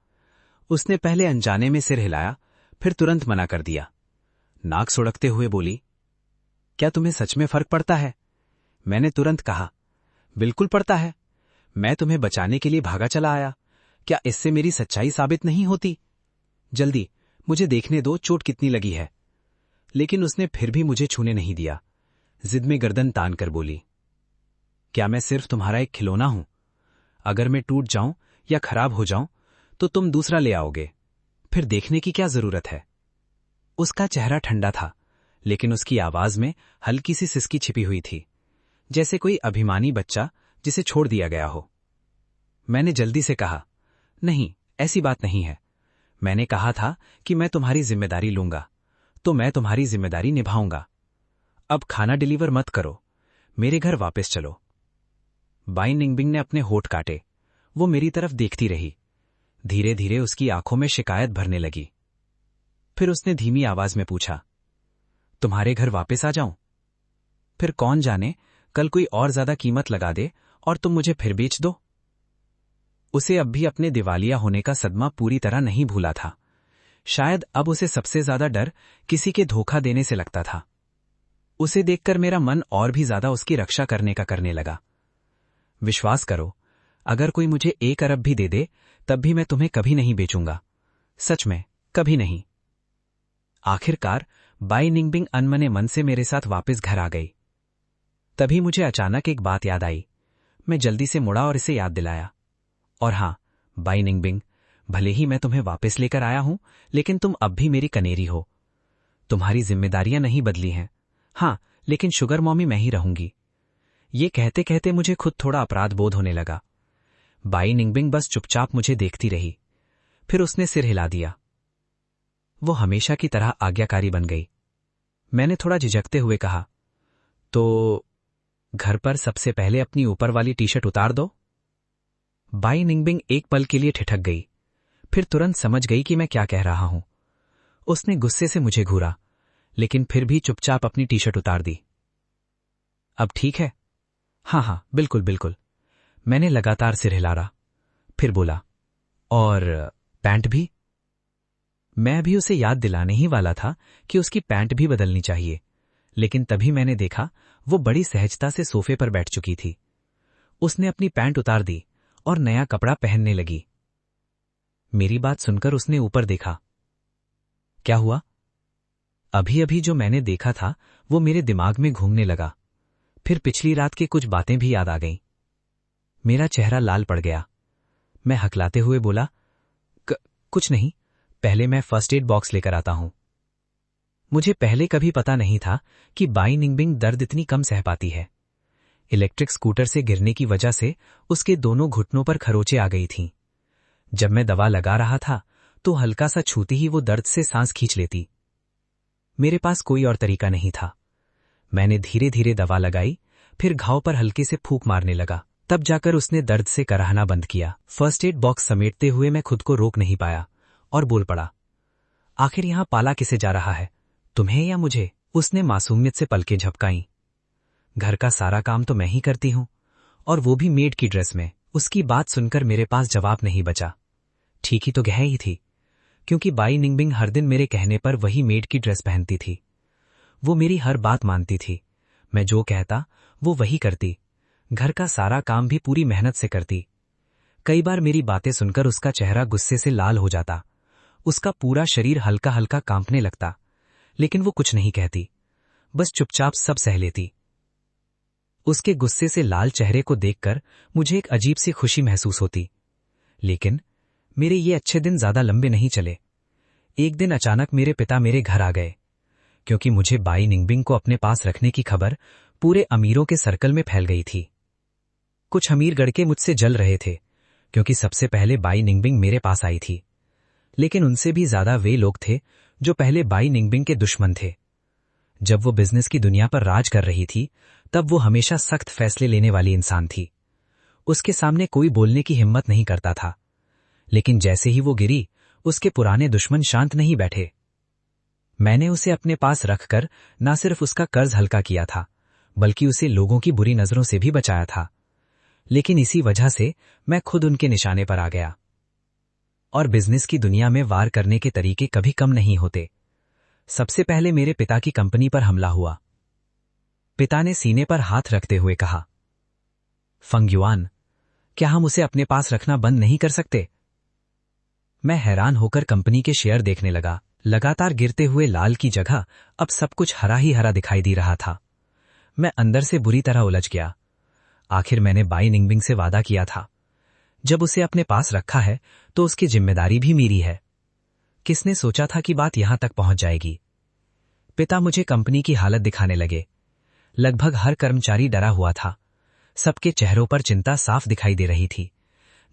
उसने पहले अनजाने में सिर हिलाया, फिर तुरंत मना कर दिया। नाक सुड़कते हुए बोली, क्या तुम्हें सच में फर्क पड़ता है? मैंने तुरंत कहा, बिल्कुल पड़ता है। मैं तुम्हें बचाने के लिए भागा चला आया। क्या इससे मेरी सच्चाई साबित नहीं होती? जल्दी मुझे देखने दो चोट कितनी लगी है। लेकिन उसने फिर भी मुझे छूने नहीं दिया। जिद में गर्दन तान कर बोली, क्या मैं सिर्फ तुम्हारा एक खिलौना हूं? अगर मैं टूट जाऊं या खराब हो जाऊं तो तुम दूसरा ले आओगे। फिर देखने की क्या जरूरत है? उसका चेहरा ठंडा था, लेकिन उसकी आवाज में हल्की सी सिसकी छिपी हुई थी, जैसे कोई अभिमानी बच्चा जिसे छोड़ दिया गया हो। मैंने जल्दी से कहा, नहीं, ऐसी बात नहीं है। मैंने कहा था कि मैं तुम्हारी जिम्मेदारी लूंगा, तो मैं तुम्हारी जिम्मेदारी निभाऊंगा। अब खाना डिलीवर मत करो, मेरे घर वापस चलो। बाई निंगबिंग ने अपने होठ काटे। वो मेरी तरफ देखती रही। धीरे धीरे उसकी आंखों में शिकायत भरने लगी। फिर उसने धीमी आवाज में पूछा, तुम्हारे घर वापस आ जाऊं? फिर कौन जाने कल कोई और ज्यादा कीमत लगा दे और तुम मुझे फिर बेच दो। उसे अब भी अपने दिवालिया होने का सदमा पूरी तरह नहीं भूला था। शायद अब उसे सबसे ज्यादा डर किसी के धोखा देने से लगता था। उसे देखकर मेरा मन और भी ज्यादा उसकी रक्षा करने का करने लगा। विश्वास करो, अगर कोई मुझे 1 अरब भी दे दे तब भी मैं तुम्हें कभी नहीं बेचूंगा। सच में, कभी नहीं। आखिरकार बाई निंगबिंग अनमने मन से मेरे साथ वापस घर आ गई। तभी मुझे अचानक एक बात याद आई। मैं जल्दी से मुड़ा और इसे याद दिलाया, और हां, बाई निंगबिंग, भले ही मैं तुम्हें वापस लेकर आया हूं, लेकिन तुम अब भी मेरी कनेरी हो। तुम्हारी जिम्मेदारियां नहीं बदली हैं। हां, लेकिन शुगर मॉमी मैं ही रहूंगी। ये कहते कहते मुझे खुद थोड़ा अपराध बोध होने लगा। बाई निंगबिंग बस चुपचाप मुझे देखती रही। फिर उसने सिर हिला दिया। वो हमेशा की तरह आज्ञाकारी बन गई। मैंने थोड़ा झिझकते हुए कहा, तो घर पर सबसे पहले अपनी ऊपर वाली टी शर्ट उतार दो। बाई निंगबिंग एक पल के लिए ठिठक गई, फिर तुरंत समझ गई कि मैं क्या कह रहा हूं। उसने गुस्से से मुझे घूरा, लेकिन फिर भी चुपचाप अपनी टी शर्ट उतार दी। अब ठीक है? हाँ हाँ, बिल्कुल बिल्कुल। मैंने लगातार सिर हिलारा, फिर बोला, और पैंट भी? मैं भी उसे याद दिलाने ही वाला था कि उसकी पैंट भी बदलनी चाहिए, लेकिन तभी मैंने देखा वो बड़ी सहजता से सोफे पर बैठ चुकी थी। उसने अपनी पैंट उतार दी और नया कपड़ा पहनने लगी। मेरी बात सुनकर उसने ऊपर देखा। क्या हुआ? अभी अभी जो मैंने देखा था वो मेरे दिमाग में घूमने लगा। फिर पिछली रात की कुछ बातें भी याद आ गईं। मेरा चेहरा लाल पड़ गया। मैं हकलाते हुए बोला, कुछ नहीं, पहले मैं फर्स्ट एड बॉक्स लेकर आता हूं। मुझे पहले कभी पता नहीं था कि बाई निंगबिंग दर्द इतनी कम सह पाती है। इलेक्ट्रिक स्कूटर से गिरने की वजह से उसके दोनों घुटनों पर खरोंचें आ गई थीं। जब मैं दवा लगा रहा था तो हल्का सा छूती ही वो दर्द से सांस खींच लेती। मेरे पास कोई और तरीका नहीं था। मैंने धीरे धीरे दवा लगाई, फिर घाव पर हल्के से फूंक मारने लगा। तब जाकर उसने दर्द से कराहना बंद किया। फर्स्ट एड बॉक्स समेटते हुए मैं खुद को रोक नहीं पाया और बोल पड़ा, आखिर यहां पाला किसे जा रहा है, तुम्हें या मुझे? उसने मासूमियत से पलकें झपकाईं। घर का सारा काम तो मैं ही करती हूं, और वो भी मेड की ड्रेस में। उसकी बात सुनकर मेरे पास जवाब नहीं बचा। ठीक ही तो कह ही थी, क्योंकि बाई निंगबिंग हर दिन मेरे कहने पर वही मेड की ड्रेस पहनती थी। वो मेरी हर बात मानती थी। मैं जो कहता वो वही करती। घर का सारा काम भी पूरी मेहनत से करती। कई बार मेरी बातें सुनकर उसका चेहरा गुस्से से लाल हो जाता। उसका पूरा शरीर हल्का हल्का कांपने लगता, लेकिन वो कुछ नहीं कहती, बस चुपचाप सब सह लेती। उसके गुस्से से लाल चेहरे को देखकर मुझे एक अजीब सी खुशी महसूस होती। लेकिन मेरे ये अच्छे दिन ज्यादा लंबे नहीं चले। एक दिन अचानक मेरे पिता मेरे घर आ गए, क्योंकि मुझे बाई निंगबिंग को अपने पास रखने की खबर पूरे अमीरों के सर्कल में फैल गई थी। कुछ अमीर गड़के मुझसे जल रहे थे, क्योंकि सबसे पहले बाई निंगबिंग मेरे पास आई थी। लेकिन उनसे भी ज्यादा वे लोग थे जो पहले बाई निंगबिंग के दुश्मन थे। जब वो बिजनेस की दुनिया पर राज कर रही थी, तब वो हमेशा सख्त फैसले लेने वाली इंसान थी। उसके सामने कोई बोलने की हिम्मत नहीं करता था। लेकिन जैसे ही वो गिरी, उसके पुराने दुश्मन शांत नहीं बैठे। मैंने उसे अपने पास रखकर न सिर्फ उसका कर्ज हल्का किया था, बल्कि उसे लोगों की बुरी नजरों से भी बचाया था। लेकिन इसी वजह से मैं खुद उनके निशाने पर आ गया। और बिजनेस की दुनिया में वार करने के तरीके कभी कम नहीं होते। सबसे पहले मेरे पिता की कंपनी पर हमला हुआ। पिता ने सीने पर हाथ रखते हुए कहा, फंग युआन, क्या हम उसे अपने पास रखना बंद नहीं कर सकते? मैं हैरान होकर कंपनी के शेयर देखने लगा। लगातार गिरते हुए लाल की जगह अब सब कुछ हरा ही हरा दिखाई दे रहा था। मैं अंदर से बुरी तरह उलझ गया। आखिर मैंने बाई निंगबिंग से वादा किया था। जब उसे अपने पास रखा है तो उसकी जिम्मेदारी भी मेरी है। किसने सोचा था कि बात यहां तक पहुंच जाएगी। पिता मुझे कंपनी की हालत दिखाने लगे। लगभग हर कर्मचारी डरा हुआ था। सबके चेहरों पर चिंता साफ दिखाई दे रही थी,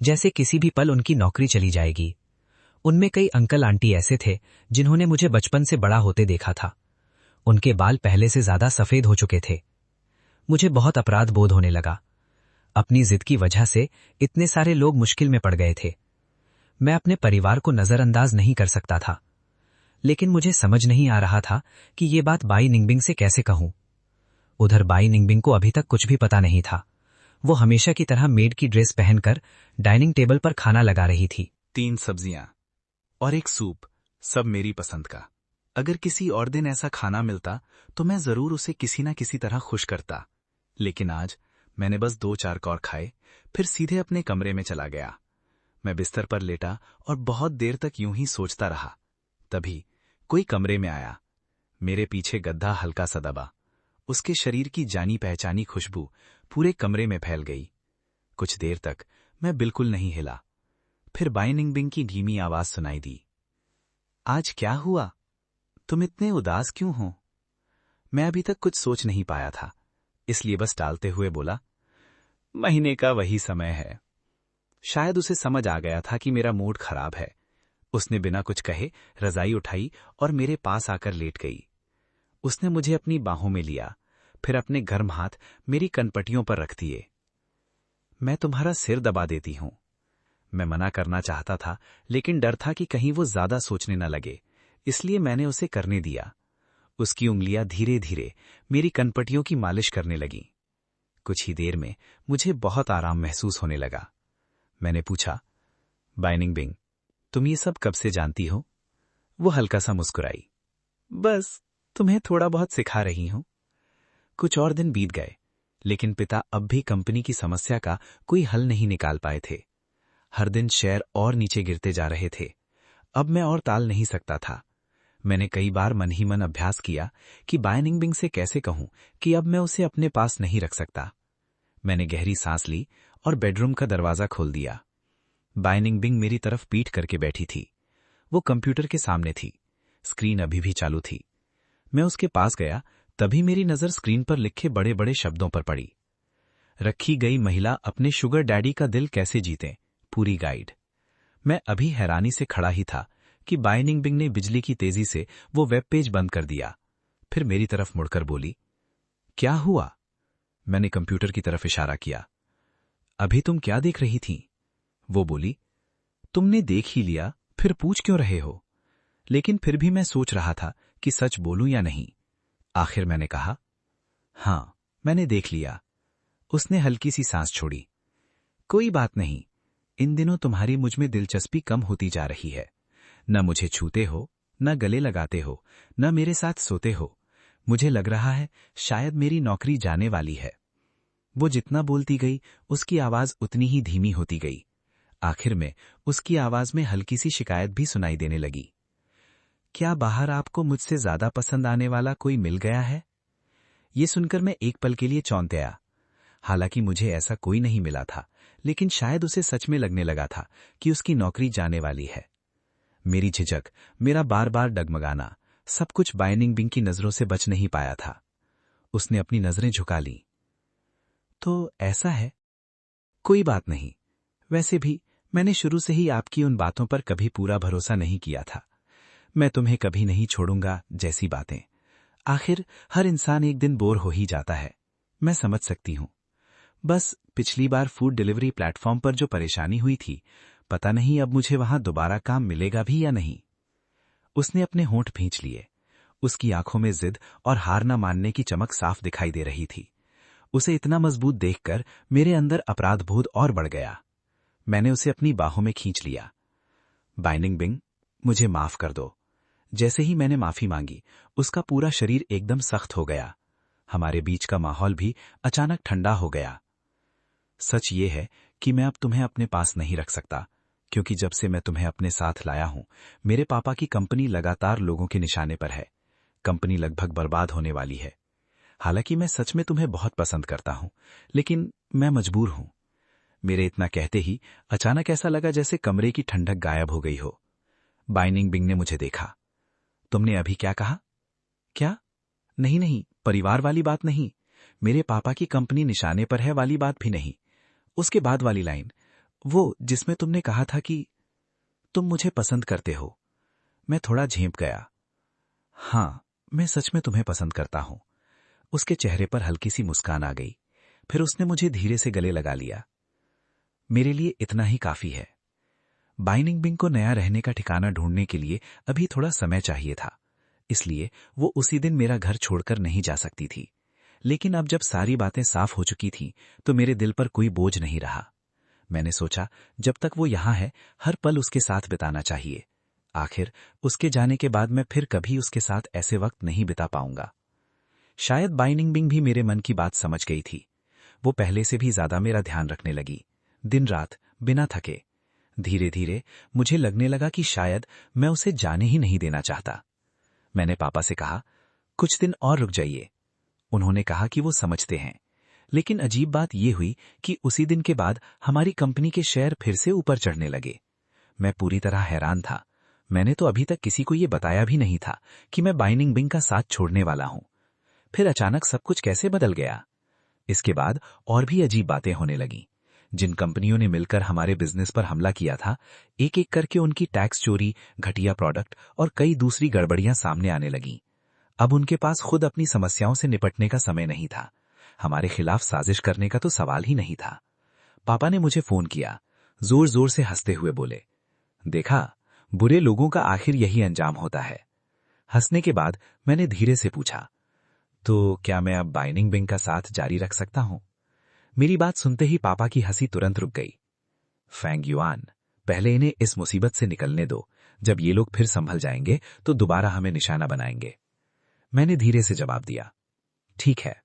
जैसे किसी भी पल उनकी नौकरी चली जाएगी। उनमें कई अंकल आंटी ऐसे थे जिन्होंने मुझे बचपन से बड़ा होते देखा था। उनके बाल पहले से ज्यादा सफेद हो चुके थे। मुझे बहुत अपराध बोध होने लगा। अपनी जिद की वजह से इतने सारे लोग मुश्किल में पड़ गए थे। मैं अपने परिवार को नजरअंदाज नहीं कर सकता था, लेकिन मुझे समझ नहीं आ रहा था कि ये बात बाई निंगबिंग से कैसे कहूं। उधर बाई निंगबिंग को अभी तक कुछ भी पता नहीं था। वो हमेशा की तरह मेड की ड्रेस पहनकर डाइनिंग टेबल पर खाना लगा रही थी। 3 सब्जियां और एक सूप, सब मेरी पसंद का। अगर किसी और दिन ऐसा खाना मिलता तो मैं जरूर उसे किसी न किसी तरह खुश करता, लेकिन आज मैंने बस 2-4 कौर खाए, फिर सीधे अपने कमरे में चला गया। मैं बिस्तर पर लेटा और बहुत देर तक यूं ही सोचता रहा। तभी कोई कमरे में आया। मेरे पीछे गद्दा हल्का सा दबा। उसके शरीर की जानी पहचानी खुशबू पूरे कमरे में फैल गई। कुछ देर तक मैं बिल्कुल नहीं हिला। फिर बाई निंगबिंग की धीमी आवाज सुनाई दी। आज क्या हुआ? तुम इतने उदास क्यों हो? मैं अभी तक कुछ सोच नहीं पाया था, इसलिए बस टालते हुए बोला, महीने का वही समय है। शायद उसे समझ आ गया था कि मेरा मूड खराब है। उसने बिना कुछ कहे रजाई उठाई और मेरे पास आकर लेट गई। उसने मुझे अपनी बाहों में लिया, फिर अपने गर्म हाथ मेरी कनपटियों पर रख दिए। मैं तुम्हारा सिर दबा देती हूं। मैं मना करना चाहता था, लेकिन डर था कि कहीं वो ज्यादा सोचने न लगे, इसलिए मैंने उसे करने दिया। उसकी उंगलियां धीरे धीरे मेरी कनपटियों की मालिश करने लगीं। कुछ ही देर में मुझे बहुत आराम महसूस होने लगा। मैंने पूछा, बाई निंगबिंग, तुम ये सब कब से जानती हो? वो हल्का सा मुस्कुराई। बस तुम्हें थोड़ा बहुत सिखा रही हूं। कुछ और दिन बीत गए, लेकिन पिता अब भी कंपनी की समस्या का कोई हल नहीं निकाल पाए थे। हर दिन शेयर और नीचे गिरते जा रहे थे। अब मैं और टाल नहीं सकता था। मैंने कई बार मन ही मन अभ्यास किया कि बाई निंगबिंग से कैसे कहूं कि अब मैं उसे अपने पास नहीं रख सकता। मैंने गहरी सांस ली और बेडरूम का दरवाजा खोल दिया। बाई निंगबिंग मेरी तरफ पीठ करके बैठी थी। वो कंप्यूटर के सामने थी। स्क्रीन अभी भी चालू थी। मैं उसके पास गया, तभी मेरी नजर स्क्रीन पर लिखे बड़े बड़े शब्दों पर पड़ी। रखी गई महिला अपने शुगर डैडी का दिल कैसे जीते, पूरी गाइड। मैं अभी हैरानी से खड़ा ही था कि बाई निंगबिंग ने बिजली की तेजी से वो वेब पेज बंद कर दिया। फिर मेरी तरफ मुड़कर बोली, क्या हुआ? मैंने कंप्यूटर की तरफ इशारा किया। अभी तुम क्या देख रही थी? वो बोली, तुमने देख ही लिया, फिर पूछ क्यों रहे हो? लेकिन फिर भी मैं सोच रहा था कि सच बोलूं या नहीं। आखिर मैंने कहा, हां, मैंने देख लिया। उसने हल्की सी सांस छोड़ी। कोई बात नहीं, इन दिनों तुम्हारी मुझ में दिलचस्पी कम होती जा रही है। न मुझे छूते हो, न गले लगाते हो, न मेरे साथ सोते हो। मुझे लग रहा है शायद मेरी नौकरी जाने वाली है। वो जितना बोलती गई, उसकी आवाज उतनी ही धीमी होती गई। आखिर में उसकी आवाज में हल्की सी शिकायत भी सुनाई देने लगी। क्या बाहर आपको मुझसे ज्यादा पसंद आने वाला कोई मिल गया है? ये सुनकर मैं एक पल के लिए चौंक गया। हालांकि मुझे ऐसा कोई नहीं मिला था, लेकिन शायद उसे सच में लगने लगा था कि उसकी नौकरी जाने वाली है। मेरी झिझक, मेरा बार बार डगमगाना, सब कुछ बाई निंगबिंग की नजरों से बच नहीं पाया था। उसने अपनी नजरें झुका ली। तो ऐसा है? कोई बात नहीं। वैसे भी मैंने शुरू से ही आपकी उन बातों पर कभी पूरा भरोसा नहीं किया था। मैं तुम्हें कभी नहीं छोड़ूंगा जैसी बातें। आखिर हर इंसान एक दिन बोर हो ही जाता है, मैं समझ सकती हूं। बस पिछली बार फूड डिलीवरी प्लेटफॉर्म पर जो परेशानी हुई थी, पता नहीं अब मुझे वहां दोबारा काम मिलेगा भी या नहीं। उसने अपने होंठ भींच लिए। उसकी आंखों में जिद और हार न मानने की चमक साफ दिखाई दे रही थी। उसे इतना मजबूत देखकर मेरे अंदर अपराध बोध और बढ़ गया। मैंने उसे अपनी बाहों में खींच लिया। बाई निंगबिंग, मुझे माफ कर दो। जैसे ही मैंने माफी मांगी, उसका पूरा शरीर एकदम सख्त हो गया। हमारे बीच का माहौल भी अचानक ठंडा हो गया। सच ये है कि मैं अब तुम्हें अपने पास नहीं रख सकता, क्योंकि जब से मैं तुम्हें अपने साथ लाया हूं, मेरे पापा की कंपनी लगातार लोगों के निशाने पर है। कंपनी लगभग बर्बाद होने वाली है। हालांकि मैं सच में तुम्हें बहुत पसंद करता हूं, लेकिन मैं मजबूर हूं। मेरे इतना कहते ही अचानक ऐसा लगा जैसे कमरे की ठंडक गायब हो गई हो। बाइनिंग बिंग ने मुझे देखा। तुमने अभी क्या कहा? क्या? नहीं नहीं, परिवार वाली बात नहीं, मेरे पापा की कंपनी निशाने पर है वाली बात भी नहीं। उसके बाद वाली लाइन, वो जिसमें तुमने कहा था कि तुम मुझे पसंद करते हो। मैं थोड़ा झेंप गया। हां, मैं सच में तुम्हें पसंद करता हूं। उसके चेहरे पर हल्की सी मुस्कान आ गई। फिर उसने मुझे धीरे से गले लगा लिया। मेरे लिए इतना ही काफी है। बाइनिंग बिंग को नया रहने का ठिकाना ढूंढने के लिए अभी थोड़ा समय चाहिए था, इसलिए वो उसी दिन मेरा घर छोड़कर नहीं जा सकती थी। लेकिन अब जब सारी बातें साफ हो चुकी थीं, तो मेरे दिल पर कोई बोझ नहीं रहा। मैंने सोचा, जब तक वो यहां है, हर पल उसके साथ बिताना चाहिए। आखिर उसके जाने के बाद मैं फिर कभी उसके साथ ऐसे वक्त नहीं बिता पाऊंगा। शायद बाइनिंग बिंग भी मेरे मन की बात समझ गई थी। वो पहले से भी ज्यादा मेरा ध्यान रखने लगी, दिन रात बिना थके। धीरे धीरे मुझे लगने लगा कि शायद मैं उसे जाने ही नहीं देना चाहता। मैंने पापा से कहा, कुछ दिन और रुक जाइए। उन्होंने कहा कि वो समझते हैं। लेकिन अजीब बात यह हुई कि उसी दिन के बाद हमारी कंपनी के शेयर फिर से ऊपर चढ़ने लगे। मैं पूरी तरह हैरान था। मैंने तो अभी तक किसी को यह बताया भी नहीं था कि मैं बाइनिंग बिंग का साथ छोड़ने वाला हूं। फिर अचानक सब कुछ कैसे बदल गया? इसके बाद और भी अजीब बातें होने लगीं। जिन कंपनियों ने मिलकर हमारे बिजनेस पर हमला किया था, एक एक करके उनकी टैक्स चोरी, घटिया प्रोडक्ट और कई दूसरी गड़बड़ियां सामने आने लगीं। अब उनके पास खुद अपनी समस्याओं से निपटने का समय नहीं था। हमारे खिलाफ साजिश करने का तो सवाल ही नहीं था। पापा ने मुझे फोन किया। जोर जोर से हंसते हुए बोले, देखा, बुरे लोगों का आखिर यही अंजाम होता है। हंसने के बाद मैंने धीरे से पूछा, तो क्या मैं अब बाइनिंग बिंग का साथ जारी रख सकता हूं? मेरी बात सुनते ही पापा की हंसी तुरंत रुक गई। फैंग युआन, पहले इन्हें इस मुसीबत से निकलने दो। जब ये लोग फिर संभल जाएंगे तो दोबारा हमें निशाना बनाएंगे। मैंने धीरे से जवाब दिया, ठीक है।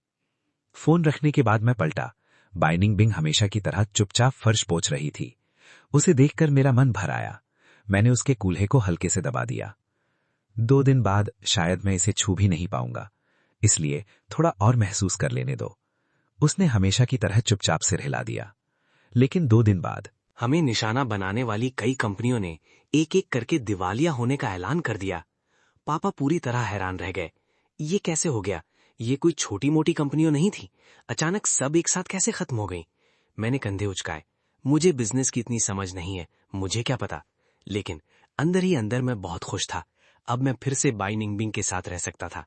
फोन रखने के बाद मैं पलटा। बाइनिंग बिंग हमेशा की तरह चुपचाप फर्श पोंछ रही थी। उसे देखकर मेरा मन भर आया। मैंने उसके कूल्हे को हल्के से दबा दिया। 2 दिन बाद शायद मैं इसे छू भी नहीं पाऊंगा, इसलिए थोड़ा और महसूस कर लेने दो। उसने हमेशा की तरह चुपचाप सिर हिला दिया। लेकिन 2 दिन बाद हमें निशाना बनाने वाली कई कंपनियों ने एक एक करके दिवालिया होने का ऐलान कर दिया। पापा पूरी तरह हैरान रह गए। ये कैसे हो गया? ये कोई छोटी मोटी कंपनियों नहीं थी। अचानक सब एक साथ कैसे खत्म हो गई? मैंने कंधे उचकाए। मुझे बिजनेस की इतनी समझ नहीं है, मुझे क्या पता। लेकिन अंदर ही अंदर मैं बहुत खुश था। अब मैं फिर से बाइनिंग बिंग के साथ रह सकता था।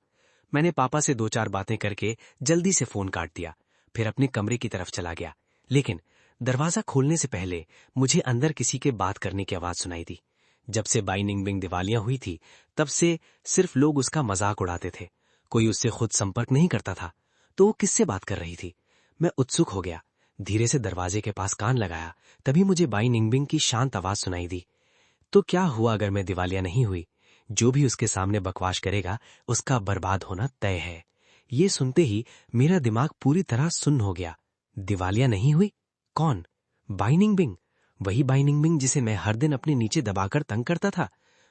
मैंने पापा से 2-4 बातें करके जल्दी से फोन काट दिया, फिर अपने कमरे की तरफ चला गया। लेकिन दरवाजा खोलने से पहले मुझे अंदर किसी के बात करने की आवाज सुनाई दी। जब से बाइनिंग बिंग दिवालिया हुई थी, तब से सिर्फ लोग उसका मजाक उड़ाते थे। कोई उससे खुद संपर्क नहीं करता था। तो वो किससे बात कर रही थी? मैं उत्सुक हो गया। धीरे से दरवाजे के पास कान लगाया, तभी मुझे बाइनिंग बिंग की शांत आवाज सुनाई दी। तो क्या हुआ अगर मैं दिवालिया नहीं हुई? जो भी उसके सामने बकवास करेगा, उसका बर्बाद होना तय है। ये सुनते ही मेरा दिमाग पूरी तरह सुन्न हो गया। दिवालिया नहीं हुई? कौन? बाइनिंग बिंग। वही बाइनिंग बिंग जिसे मैं हर दिन अपने नीचे दबाकर तंग करता था।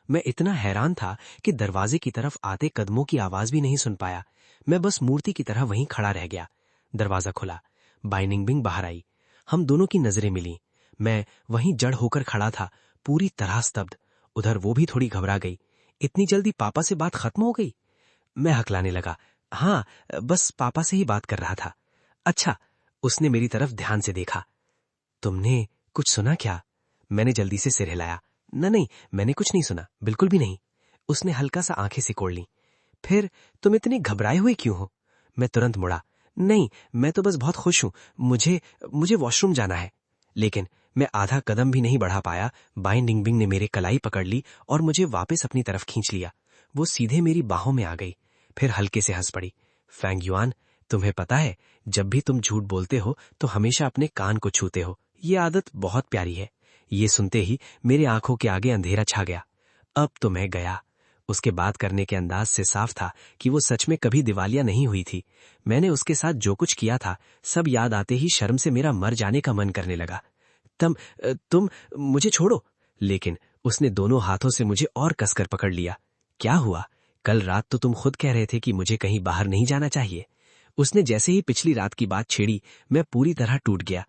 मैं इतना हैरान था कि दरवाजे की तरफ आते कदमों की आवाज भी नहीं सुन पाया। मैं बस मूर्ति की तरह वहीं खड़ा रह गया। दरवाजा खुला, बाइनिंग बिंग बाहर आई। हम दोनों की नजरें मिली। मैं वहीं जड़ होकर खड़ा था, पूरी तरह स्तब्ध। उधर वो भी थोड़ी घबरा गई। इतनी जल्दी पापा से बात खत्म हो गई? मैं हकलाने लगा, हाँ, बस पापा से ही बात कर रहा था। अच्छा। उसने मेरी तरफ ध्यान से देखा। तुमने कुछ सुना क्या? मैंने जल्दी से सिर हिलाया। नहीं, मैंने कुछ नहीं सुना, बिल्कुल भी नहीं। उसने हल्का सा आंखें सिकोड़ ली। फिर तुम इतने घबराए हुए क्यों हो? मैं तुरंत मुड़ा। नहीं, मैं तो बस बहुत खुश हूं। मुझे वॉशरूम जाना है। लेकिन मैं आधा कदम भी नहीं बढ़ा पाया। बाइनिंग बिंग ने मेरे कलाई पकड़ ली और मुझे वापस अपनी तरफ खींच लिया। वो सीधे मेरी बाहों में आ गई, फिर हल्के से हंस पड़ी। फैंग युआन, तुम्हें पता है, जब भी तुम झूठ बोलते हो तो हमेशा अपने कान को छूते हो। ये आदत बहुत प्यारी है। ये सुनते ही मेरे आंखों के आगे अंधेरा छा गया। अब तो मैं गया। उसके बात करने के अंदाज से साफ था कि वो सच में कभी दिवालिया नहीं हुई थी। मैंने उसके साथ जो कुछ किया था, सब याद आते ही शर्म से मेरा मर जाने का मन करने लगा। तुम मुझे छोड़ो। लेकिन उसने दोनों हाथों से मुझे और कसकर पकड़ लिया। क्या हुआ? कल रात तो तुम खुद कह रहे थे कि मुझे कहीं बाहर नहीं जाना चाहिए। उसने जैसे ही पिछली रात की बात छेड़ी, मैं पूरी तरह टूट गया।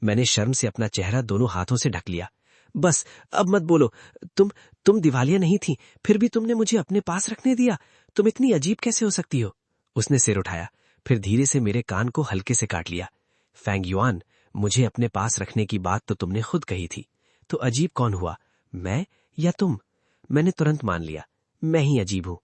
मैंने शर्म से अपना चेहरा दोनों हाथों से ढक लिया। बस, अब मत बोलो। तुम दिवालिया नहीं थी, फिर भी तुमने मुझे अपने पास रखने दिया। तुम इतनी अजीब कैसे हो सकती हो? उसने सिर उठाया, फिर धीरे से मेरे कान को हल्के से काट लिया। फैंग युआन, मुझे अपने पास रखने की बात तो तुमने खुद कही थी, तो अजीब कौन हुआ, मैं या तुम? मैंने तुरंत मान लिया, मैं ही अजीब हूं।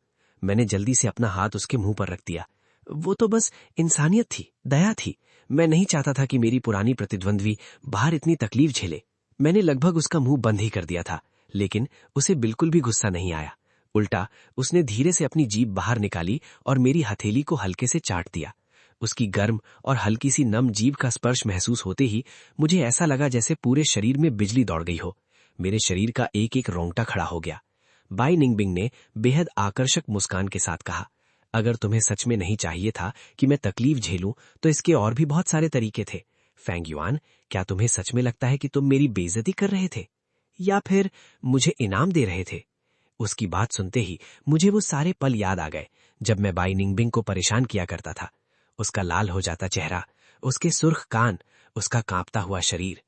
मैंने जल्दी से अपना हाथ उसके मुंह पर रख दिया। वो तो बस इंसानियत थी, दया थी। मैं नहीं चाहता था कि मेरी पुरानी प्रतिद्वंद्वी बाहर इतनी तकलीफ झेले। मैंने लगभग उसका मुंह बंद ही कर दिया था, लेकिन उसे बिल्कुल भी गुस्सा नहीं आया। उल्टा उसने धीरे से अपनी जीभ बाहर निकाली और मेरी हथेली को हल्के से चाट दिया। उसकी गर्म और हल्की सी नम जीभ का स्पर्श महसूस होते ही मुझे ऐसा लगा जैसे पूरे शरीर में बिजली दौड़ गई हो। मेरे शरीर का एक एक रोंगटा खड़ा हो गया। बाई निंगबिंग ने बेहद आकर्षक मुस्कान के साथ कहा, अगर तुम्हें सच में नहीं चाहिए था कि मैं तकलीफ झेलूं, तो इसके और भी बहुत सारे तरीके थे। फैंग युआन, क्या तुम्हें सच में लगता है कि तुम मेरी बेइज्जती कर रहे थे, या फिर मुझे इनाम दे रहे थे? उसकी बात सुनते ही मुझे वो सारे पल याद आ गए जब मैं बाई निंगबिंग को परेशान किया करता था। उसका लाल हो जाता चेहरा, उसके सुर्ख कान, उसका कांपता हुआ शरीर।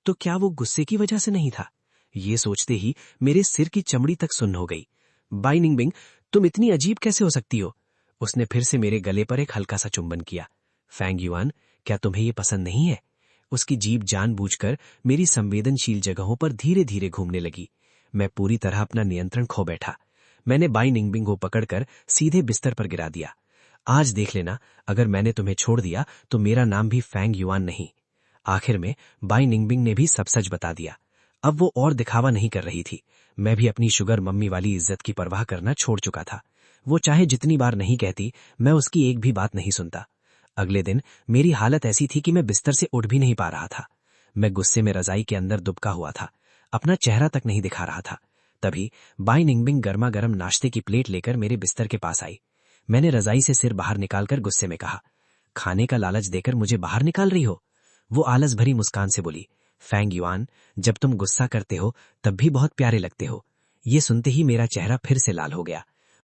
तो क्या वो गुस्से की वजह से नहीं था? ये सोचते ही मेरे सिर की चमड़ी तक सुन्न हो गई। बाई निंगबिंग, तुम इतनी अजीब कैसे हो सकती हो? उसने फिर से मेरे गले पर एक हल्का सा चुंबन किया। फैंग युआन, क्या तुम्हें ये पसंद नहीं है? उसकी जीभ जानबूझकर मेरी संवेदनशील जगहों पर धीरे धीरे घूमने लगी। मैं पूरी तरह अपना नियंत्रण खो बैठा। मैंने बाई निंगबिंग को पकड़कर सीधे बिस्तर पर गिरा दिया। आज देख लेना, अगर मैंने तुम्हें छोड़ दिया तो मेरा नाम भी फैंग युआन नहीं। आखिर में बाई निंगबिंग ने भी सब सच बता दिया। अब वो और दिखावा नहीं कर रही थी। मैं भी अपनी शुगर मम्मी वाली इज्जत की परवाह करना छोड़ चुका था। वो चाहे जितनी बार नहीं कहती, मैं उसकी एक भी बात नहीं सुनता। अगले दिन मेरी हालत ऐसी थी कि मैं बिस्तर से उठ भी नहीं पा रहा था। मैं गुस्से में रजाई के अंदर दुबका हुआ था, अपना चेहरा तक नहीं दिखा रहा था। तभी बाई निंगबिंग गर्मा गर्म नाश्ते की प्लेट लेकर मेरे बिस्तर के पास आई। मैंने रजाई से सिर बाहर निकालकर गुस्से में कहा, खाने का लालच देकर मुझे बाहर निकाल रही हो? वो आलस भरी मुस्कान से बोली, फैंग युआन, जब तुम गुस्सा करते हो तब भी बहुत प्यारे लगते हो। ये सुनते ही मेरा चेहरा फिर से लाल हो गया।